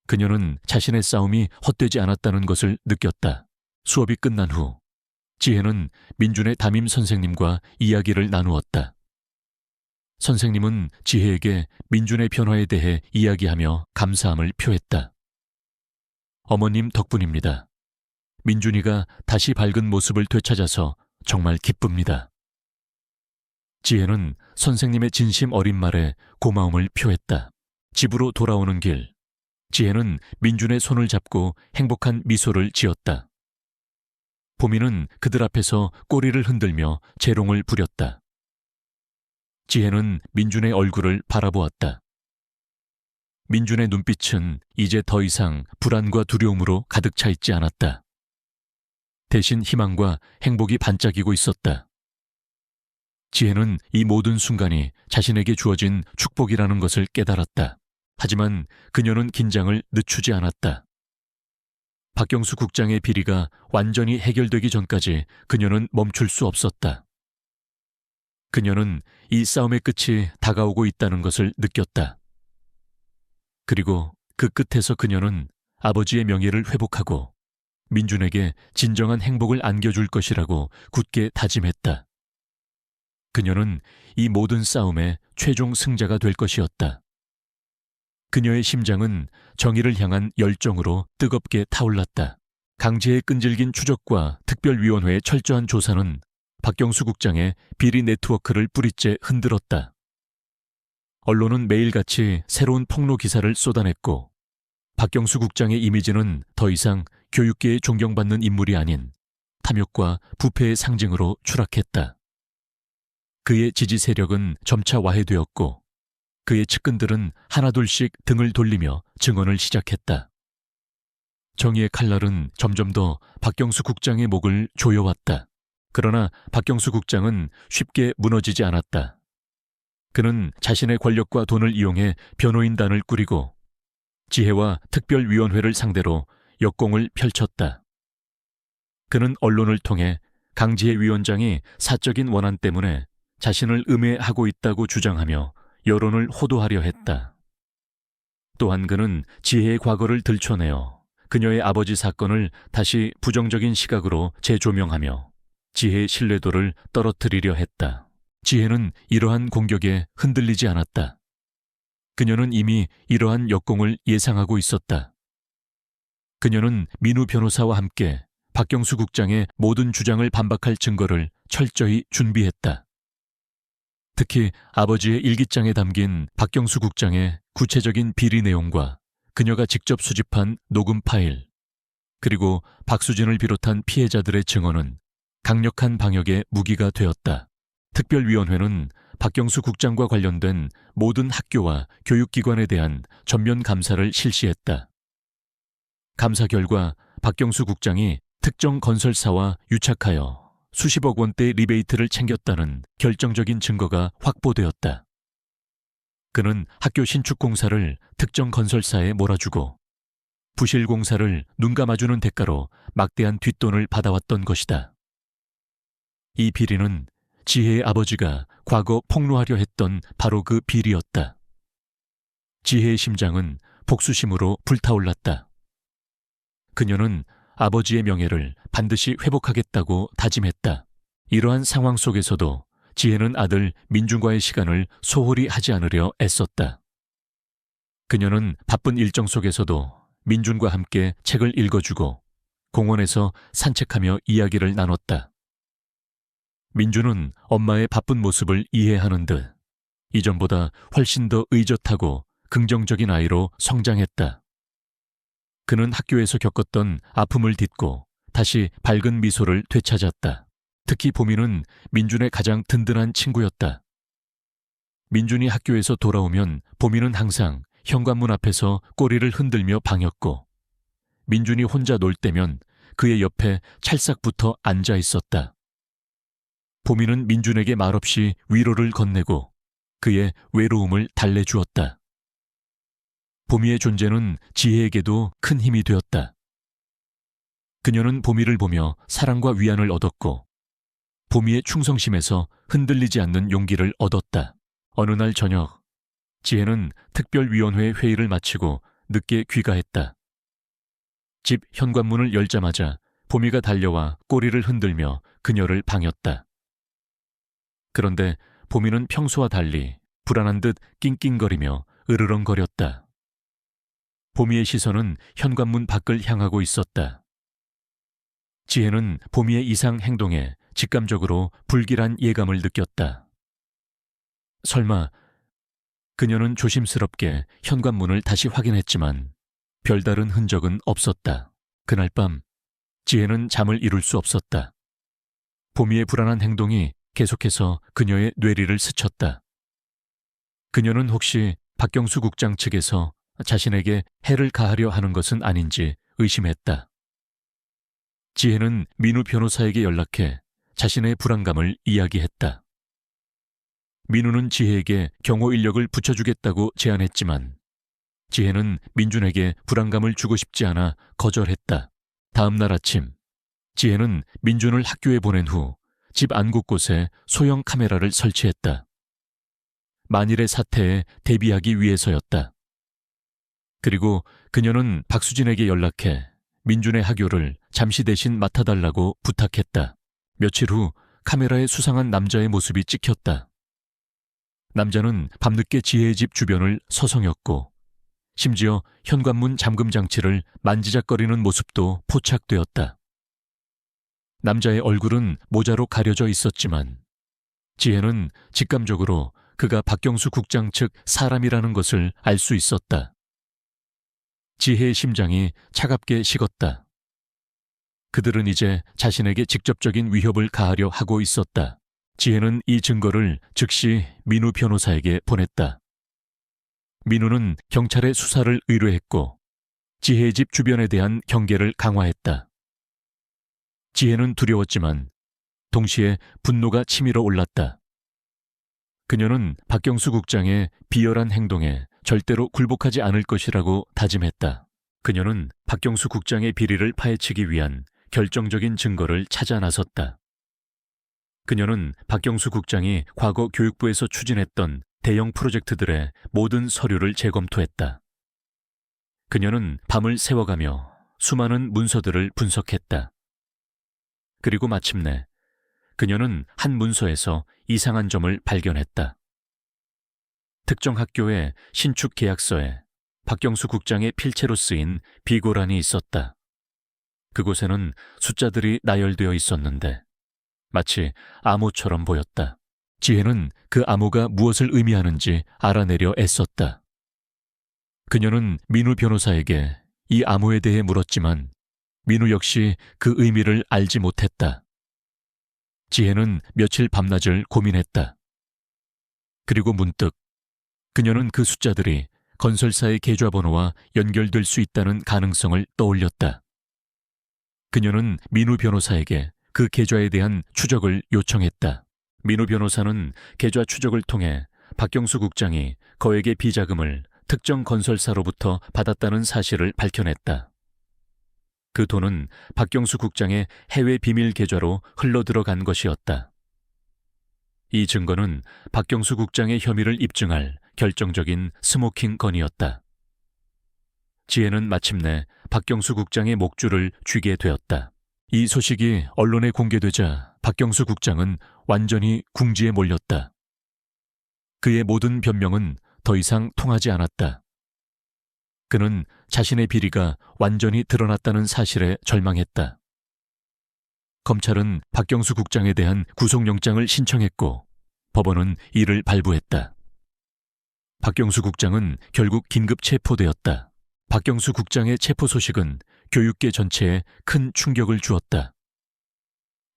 S1: 그녀는 자신의 싸움이 헛되지 않았다는 것을 느꼈다. 수업이 끝난 후 지혜는 민준의 담임 선생님과 이야기를 나누었다. 선생님은 지혜에게 민준의 변화에 대해 이야기하며 감사함을 표했다. 어머님 덕분입니다. 민준이가 다시 밝은 모습을 되찾아서 정말 기쁩니다. 지혜는 선생님의 진심 어린 말에 고마움을 표했다. 집으로 돌아오는 길, 지혜는 민준의 손을 잡고 행복한 미소를 지었다. 보미는 그들 앞에서 꼬리를 흔들며 재롱을 부렸다. 지혜는 민준의 얼굴을 바라보았다. 민준의 눈빛은 이제 더 이상 불안과 두려움으로 가득 차 있지 않았다. 대신 희망과 행복이 반짝이고 있었다. 지혜는 이 모든 순간이 자신에게 주어진 축복이라는 것을 깨달았다. 하지만 그녀는 긴장을 늦추지 않았다. 박경수 국장의 비리가 완전히 해결되기 전까지 그녀는 멈출 수 없었다. 그녀는 이 싸움의 끝이 다가오고 있다는 것을 느꼈다. 그리고 그 끝에서 그녀는 아버지의 명예를 회복하고 민준에게 진정한 행복을 안겨줄 것이라고 굳게 다짐했다. 그녀는 이 모든 싸움의 최종 승자가 될 것이었다. 그녀의 심장은 정의를 향한 열정으로 뜨겁게 타올랐다. 강제의 끈질긴 추적과 특별위원회의 철저한 조사는 박경수 국장의 비리 네트워크를 뿌리째 흔들었다. 언론은 매일같이 새로운 폭로 기사를 쏟아냈고 박경수 국장의 이미지는 더 이상 교육계에 존경받는 인물이 아닌 탐욕과 부패의 상징으로 추락했다. 그의 지지 세력은 점차 와해되었고 그의 측근들은 하나둘씩 등을 돌리며 증언을 시작했다. 정의의 칼날은 점점 더 박경수 국장의 목을 조여왔다. 그러나 박경수 국장은 쉽게 무너지지 않았다. 그는 자신의 권력과 돈을 이용해 변호인단을 꾸리고 지혜와 특별위원회를 상대로 역공을 펼쳤다. 그는 언론을 통해 강지혜 위원장이 사적인 원한 때문에 자신을 음해하고 있다고 주장하며 여론을 호도하려 했다. 또한 그는 지혜의 과거를 들춰내어 그녀의 아버지 사건을 다시 부정적인 시각으로 재조명하며 지혜의 신뢰도를 떨어뜨리려 했다. 지혜는 이러한 공격에 흔들리지 않았다. 그녀는 이미 이러한 역공을 예상하고 있었다. 그녀는 민우 변호사와 함께 박경수 국장의 모든 주장을 반박할 증거를 철저히 준비했다. 특히 아버지의 일기장에 담긴 박경수 국장의 구체적인 비리 내용과 그녀가 직접 수집한 녹음 파일, 그리고 박수진을 비롯한 피해자들의 증언은 강력한 방역의 무기가 되었다. 특별위원회는 박경수 국장과 관련된 모든 학교와 교육기관에 대한 전면 감사를 실시했다. 감사 결과 박경수 국장이 특정 건설사와 유착하여 수십억 원대 리베이트를 챙겼다는 결정적인 증거가 확보되었다. 그는 학교 신축 공사를 특정 건설사에 몰아주고 부실 공사를 눈 감아주는 대가로 막대한 뒷돈을 받아왔던 것이다. 이 비리는 지혜의 아버지가 과거 폭로하려 했던 바로 그 비리였다. 지혜의 심장은 복수심으로 불타올랐다. 그녀는 아버지의 명예를 반드시 회복하겠다고 다짐했다. 이러한 상황 속에서도 지혜는 아들 민준과의 시간을 소홀히 하지 않으려 애썼다. 그녀는 바쁜 일정 속에서도 민준과 함께 책을 읽어주고 공원에서 산책하며 이야기를 나눴다. 민준은 엄마의 바쁜 모습을 이해하는 듯 이전보다 훨씬 더 의젓하고 긍정적인 아이로 성장했다. 그는 학교에서 겪었던 아픔을 딛고 다시 밝은 미소를 되찾았다. 특히 보미는 민준의 가장 든든한 친구였다. 민준이 학교에서 돌아오면 보미는 항상 현관문 앞에서 꼬리를 흔들며 방었고 민준이 혼자 놀 때면 그의 옆에 찰싹 붙어 앉아 있었다. 보미는 민준에게 말없이 위로를 건네고 그의 외로움을 달래주었다. 보미의 존재는 지혜에게도 큰 힘이 되었다. 그녀는 보미를 보며 사랑과 위안을 얻었고 보미의 충성심에서 흔들리지 않는 용기를 얻었다. 어느 날 저녁, 지혜는 특별위원회 회의를 마치고 늦게 귀가했다. 집 현관문을 열자마자 보미가 달려와 꼬리를 흔들며 그녀를 방었다. 그런데 보미는 평소와 달리 불안한 듯 낑낑거리며 으르렁거렸다. 보미의 시선은 현관문 밖을 향하고 있었다. 지혜는 보미의 이상 행동에 직감적으로 불길한 예감을 느꼈다. 설마 그녀는 조심스럽게 현관문을 다시 확인했지만 별다른 흔적은 없었다. 그날 밤 지혜는 잠을 이룰 수 없었다. 보미의 불안한 행동이 계속해서 그녀의 뇌리를 스쳤다. 그녀는 혹시 박경수 국장 측에서 자신에게 해를 가하려 하는 것은 아닌지 의심했다. 지혜는 민우 변호사에게 연락해 자신의 불안감을 이야기했다. 민우는 지혜에게 경호 인력을 붙여주겠다고 제안했지만 지혜는 민준에게 불안감을 주고 싶지 않아 거절했다. 다음 날 아침, 지혜는 민준을 학교에 보낸 후 집 안 곳곳에 소형 카메라를 설치했다. 만일의 사태에 대비하기 위해서였다. 그리고 그녀는 박수진에게 연락해 민준의 학교를 잠시 대신 맡아달라고 부탁했다. 며칠 후 카메라에 수상한 남자의 모습이 찍혔다. 남자는 밤늦게 지혜의 집 주변을 서성였고 심지어 현관문 잠금 장치를 만지작거리는 모습도 포착되었다. 남자의 얼굴은 모자로 가려져 있었지만 지혜는 직감적으로 그가 박경수 국장 측 사람이라는 것을 알 수 있었다. 지혜의 심장이 차갑게 식었다. 그들은 이제 자신에게 직접적인 위협을 가하려 하고 있었다. 지혜는 이 증거를 즉시 민우 변호사에게 보냈다. 민우는 경찰의 수사를 의뢰했고 지혜의 집 주변에 대한 경계를 강화했다. 지혜는 두려웠지만 동시에 분노가 치밀어 올랐다. 그녀는 박경수 국장의 비열한 행동에 절대로 굴복하지 않을 것이라고 다짐했다. 그녀는 박경수 국장의 비리를 파헤치기 위한 결정적인 증거를 찾아 나섰다. 그녀는 박경수 국장이 과거 교육부에서 추진했던 대형 프로젝트들의 모든 서류를 재검토했다. 그녀는 밤을 새워가며 수많은 문서들을 분석했다. 그리고 마침내 그녀는 한 문서에서 이상한 점을 발견했다. 특정 학교의 신축 계약서에 박경수 국장의 필체로 쓰인 비고란이 있었다. 그곳에는 숫자들이 나열되어 있었는데 마치 암호처럼 보였다. 지혜는 그 암호가 무엇을 의미하는지 알아내려 애썼다. 그녀는 민우 변호사에게 이 암호에 대해 물었지만 민우 역시 그 의미를 알지 못했다. 지혜는 며칠 밤낮을 고민했다. 그리고 문득 그녀는 그 숫자들이 건설사의 계좌번호와 연결될 수 있다는 가능성을 떠올렸다. 그녀는 민우 변호사에게 그 계좌에 대한 추적을 요청했다. 민우 변호사는 계좌 추적을 통해 박경수 국장이 거액의 비자금을 특정 건설사로부터 받았다는 사실을 밝혀냈다. 그 돈은 박경수 국장의 해외 비밀 계좌로 흘러들어간 것이었다. 이 증거는 박경수 국장의 혐의를 입증할 결정적인 스모킹 건이었다. 지혜는 마침내 박경수 국장의 목줄을 쥐게 되었다. 이 소식이 언론에 공개되자 박경수 국장은 완전히 궁지에 몰렸다. 그의 모든 변명은 더 이상 통하지 않았다. 그는 자신의 비리가 완전히 드러났다는 사실에 절망했다. 검찰은 박경수 국장에 대한 구속영장을 신청했고 법원은 이를 발부했다. 박경수 국장은 결국 긴급 체포되었다. 박경수 국장의 체포 소식은 교육계 전체에 큰 충격을 주었다.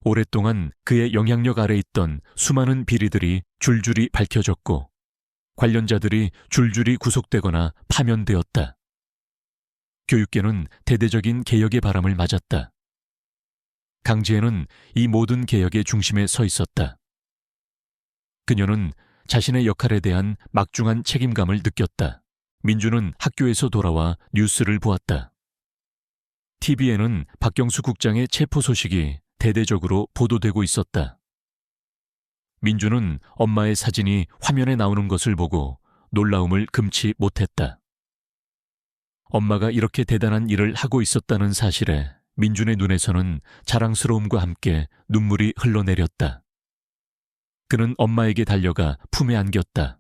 S1: 오랫동안 그의 영향력 아래 있던 수많은 비리들이 줄줄이 밝혀졌고 관련자들이 줄줄이 구속되거나 파면되었다. 교육계는 대대적인 개혁의 바람을 맞았다. 강지혜는 이 모든 개혁의 중심에 서 있었다. 그녀는 자신의 역할에 대한 막중한 책임감을 느꼈다. 민주는 학교에서 돌아와 뉴스를 보았다. TV에는 박경수 국장의 체포 소식이 대대적으로 보도되고 있었다. 민주는 엄마의 사진이 화면에 나오는 것을 보고 놀라움을 금치 못했다. 엄마가 이렇게 대단한 일을 하고 있었다는 사실에 민준의 눈에서는 자랑스러움과 함께 눈물이 흘러내렸다. 그는 엄마에게 달려가 품에 안겼다.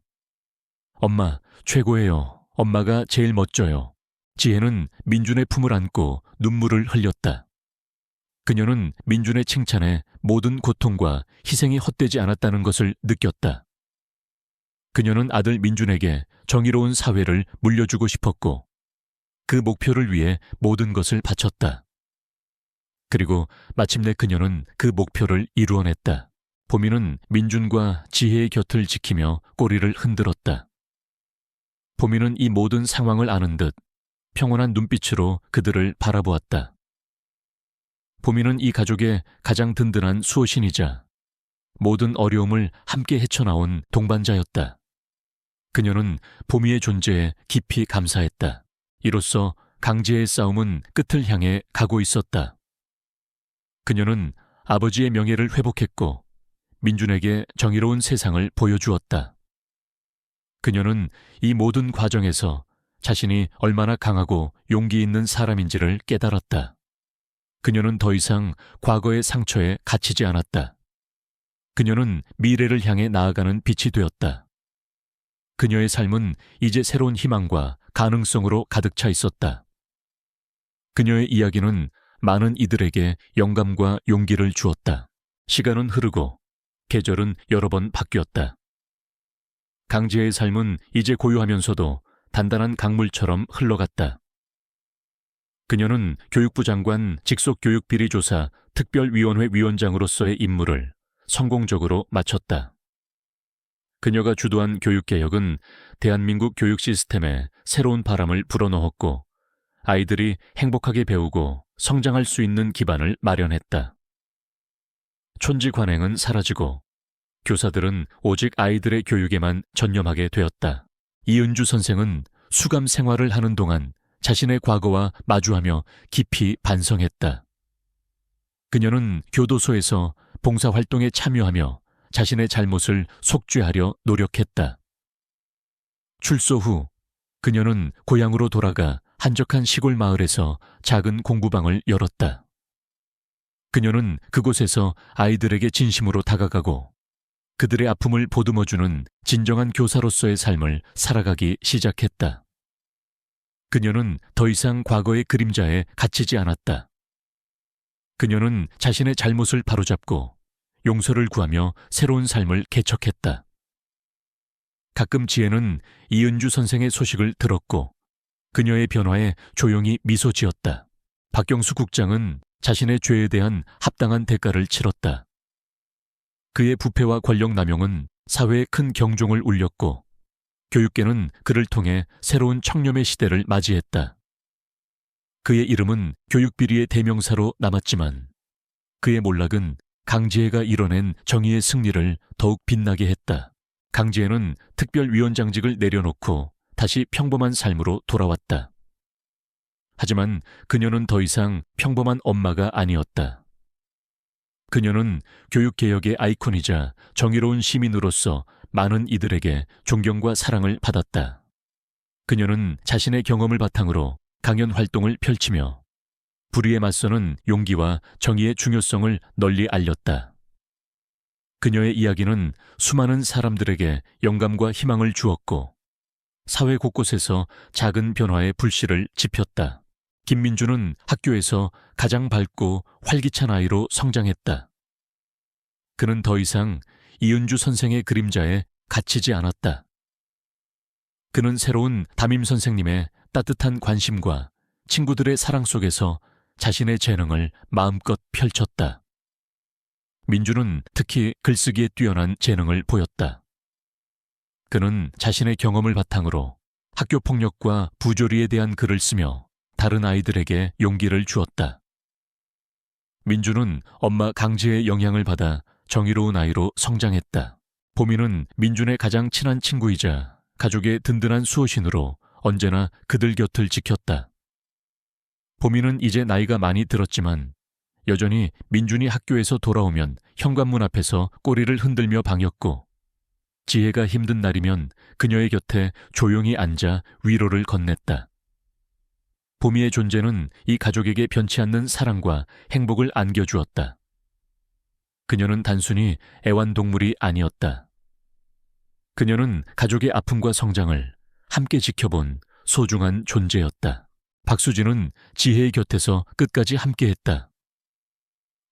S1: 엄마, 최고예요. 엄마가 제일 멋져요. 지혜는 민준의 품을 안고 눈물을 흘렸다. 그녀는 민준의 칭찬에 모든 고통과 희생이 헛되지 않았다는 것을 느꼈다. 그녀는 아들 민준에게 정의로운 사회를 물려주고 싶었고 그 목표를 위해 모든 것을 바쳤다. 그리고 마침내 그녀는 그 목표를 이루어냈다. 보미는 민준과 지혜의 곁을 지키며 꼬리를 흔들었다. 보미는 이 모든 상황을 아는 듯 평온한 눈빛으로 그들을 바라보았다. 보미는 이 가족의 가장 든든한 수호신이자 모든 어려움을 함께 헤쳐나온 동반자였다. 그녀는 보미의 존재에 깊이 감사했다. 이로써 강지혜의 싸움은 끝을 향해 가고 있었다. 그녀는 아버지의 명예를 회복했고 민준에게 정의로운 세상을 보여주었다. 그녀는 이 모든 과정에서 자신이 얼마나 강하고 용기 있는 사람인지를 깨달았다. 그녀는 더 이상 과거의 상처에 갇히지 않았다. 그녀는 미래를 향해 나아가는 빛이 되었다. 그녀의 삶은 이제 새로운 희망과 가능성으로 가득 차 있었다. 그녀의 이야기는 많은 이들에게 영감과 용기를 주었다. 시간은 흐르고 계절은 여러 번 바뀌었다. 강지혜의 삶은 이제 고요하면서도 단단한 강물처럼 흘러갔다. 그녀는 교육부 장관 직속교육비리조사 특별위원회 위원장으로서의 임무를 성공적으로 마쳤다. 그녀가 주도한 교육개혁은 대한민국 교육 시스템에 새로운 바람을 불어넣었고 아이들이 행복하게 배우고 성장할 수 있는 기반을 마련했다. 촌지관행은 사라지고 교사들은 오직 아이들의 교육에만 전념하게 되었다. 이은주 선생은 수감 생활을 하는 동안 자신의 과거와 마주하며 깊이 반성했다. 그녀는 교도소에서 봉사활동에 참여하며 자신의 잘못을 속죄하려 노력했다. 출소 후 그녀는 고향으로 돌아가 한적한 시골 마을에서 작은 공부방을 열었다. 그녀는 그곳에서 아이들에게 진심으로 다가가고 그들의 아픔을 보듬어주는 진정한 교사로서의 삶을 살아가기 시작했다. 그녀는 더 이상 과거의 그림자에 갇히지 않았다. 그녀는 자신의 잘못을 바로잡고 용서를 구하며 새로운 삶을 개척했다. 가끔 지혜는 이은주 선생의 소식을 들었고 그녀의 변화에 조용히 미소 지었다. 박경수 국장은 자신의 죄에 대한 합당한 대가를 치렀다. 그의 부패와 권력 남용은 사회에 큰 경종을 울렸고 교육계는 그를 통해 새로운 청렴의 시대를 맞이했다. 그의 이름은 교육비리의 대명사로 남았지만 그의 몰락은 강지혜가 이뤄낸 정의의 승리를 더욱 빛나게 했다. 강지혜는 특별위원장직을 내려놓고 다시 평범한 삶으로 돌아왔다. 하지만 그녀는 더 이상 평범한 엄마가 아니었다. 그녀는 교육개혁의 아이콘이자 정의로운 시민으로서 많은 이들에게 존경과 사랑을 받았다. 그녀는 자신의 경험을 바탕으로 강연 활동을 펼치며 불의에 맞서는 용기와 정의의 중요성을 널리 알렸다. 그녀의 이야기는 수많은 사람들에게 영감과 희망을 주었고 사회 곳곳에서 작은 변화의 불씨를 지폈다. 김민주는 학교에서 가장 밝고 활기찬 아이로 성장했다. 그는 더 이상 이은주 선생의 그림자에 갇히지 않았다. 그는 새로운 담임 선생님의 따뜻한 관심과 친구들의 사랑 속에서 자신의 재능을 마음껏 펼쳤다. 민주는 특히 글쓰기에 뛰어난 재능을 보였다. 그는 자신의 경험을 바탕으로 학교 폭력과 부조리에 대한 글을 쓰며 다른 아이들에게 용기를 주었다. 민주는 엄마 강지의 영향을 받아 정의로운 아이로 성장했다. 보미는 민준의 가장 친한 친구이자 가족의 든든한 수호신으로 언제나 그들 곁을 지켰다. 보미는 이제 나이가 많이 들었지만 여전히 민준이 학교에서 돌아오면 현관문 앞에서 꼬리를 흔들며 방했고 지혜가 힘든 날이면 그녀의 곁에 조용히 앉아 위로를 건넸다. 보미의 존재는 이 가족에게 변치 않는 사랑과 행복을 안겨주었다. 그녀는 단순히 애완동물이 아니었다. 그녀는 가족의 아픔과 성장을 함께 지켜본 소중한 존재였다. 박수진은 지혜의 곁에서 끝까지 함께했다.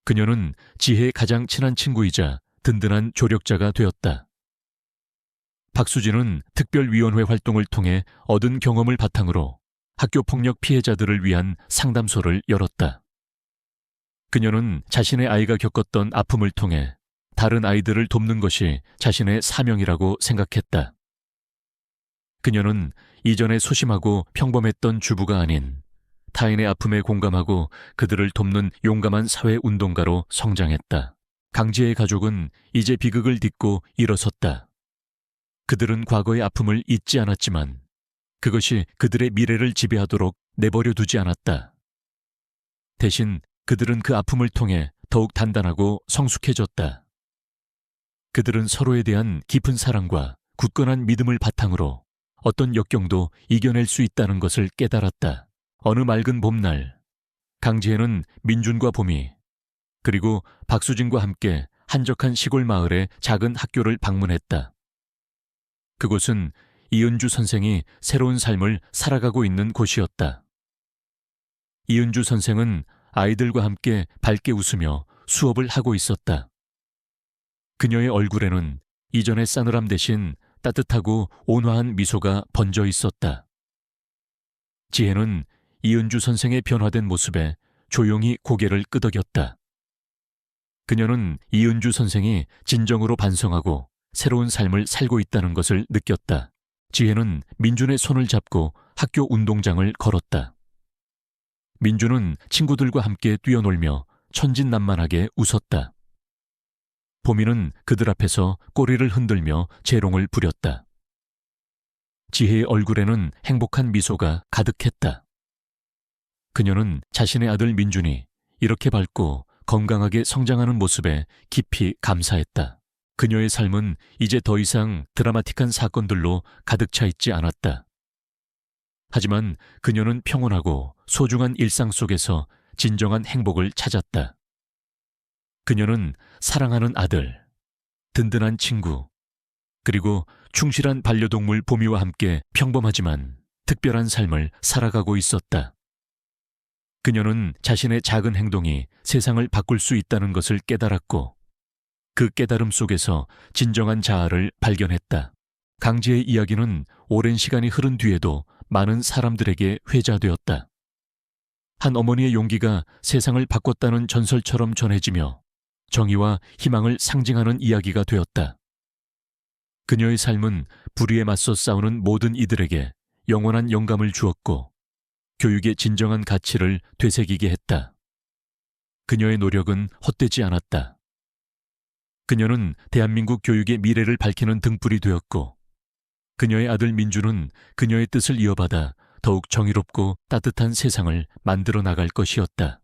S1: 그녀는 지혜의 가장 친한 친구이자 든든한 조력자가 되었다. 박수진은 특별위원회 활동을 통해 얻은 경험을 바탕으로 학교폭력 피해자들을 위한 상담소를 열었다. 그녀는 자신의 아이가 겪었던 아픔을 통해 다른 아이들을 돕는 것이 자신의 사명이라고 생각했다. 그녀는 이전에 소심하고 평범했던 주부가 아닌 타인의 아픔에 공감하고 그들을 돕는 용감한 사회운동가로 성장했다. 강지혜의 가족은 이제 비극을 딛고 일어섰다. 그들은 과거의 아픔을 잊지 않았지만 그것이 그들의 미래를 지배하도록 내버려 두지 않았다. 대신 그들은 그 아픔을 통해 더욱 단단하고 성숙해졌다. 그들은 서로에 대한 깊은 사랑과 굳건한 믿음을 바탕으로 어떤 역경도 이겨낼 수 있다는 것을 깨달았다. 어느 맑은 봄날, 강지혜는 민준과 보미, 그리고 박수진과 함께 한적한 시골 마을의 작은 학교를 방문했다. 그곳은 이은주 선생이 새로운 삶을 살아가고 있는 곳이었다. 이은주 선생은 아이들과 함께 밝게 웃으며 수업을 하고 있었다. 그녀의 얼굴에는 이전의 싸늘함 대신 따뜻하고 온화한 미소가 번져 있었다. 지혜는 이은주 선생의 변화된 모습에 조용히 고개를 끄덕였다. 그녀는 이은주 선생이 진정으로 반성하고 새로운 삶을 살고 있다는 것을 느꼈다. 지혜는 민준의 손을 잡고 학교 운동장을 걸었다. 민준은 친구들과 함께 뛰어놀며 천진난만하게 웃었다. 보미는 그들 앞에서 꼬리를 흔들며 재롱을 부렸다. 지혜의 얼굴에는 행복한 미소가 가득했다. 그녀는 자신의 아들 민준이 이렇게 밝고 건강하게 성장하는 모습에 깊이 감사했다. 그녀의 삶은 이제 더 이상 드라마틱한 사건들로 가득 차 있지 않았다. 하지만 그녀는 평온하고 소중한 일상 속에서 진정한 행복을 찾았다. 그녀는 사랑하는 아들, 든든한 친구, 그리고 충실한 반려동물 보미와 함께 평범하지만 특별한 삶을 살아가고 있었다. 그녀는 자신의 작은 행동이 세상을 바꿀 수 있다는 것을 깨달았고 그 깨달음 속에서 진정한 자아를 발견했다. 강지의 이야기는 오랜 시간이 흐른 뒤에도 많은 사람들에게 회자되었다. 한 어머니의 용기가 세상을 바꿨다는 전설처럼 전해지며 정의와 희망을 상징하는 이야기가 되었다. 그녀의 삶은 불의에 맞서 싸우는 모든 이들에게 영원한 영감을 주었고 교육의 진정한 가치를 되새기게 했다. 그녀의 노력은 헛되지 않았다. 그녀는 대한민국 교육의 미래를 밝히는 등불이 되었고 그녀의 아들 민주는 그녀의 뜻을 이어받아 더욱 정의롭고 따뜻한 세상을 만들어 나갈 것이었다.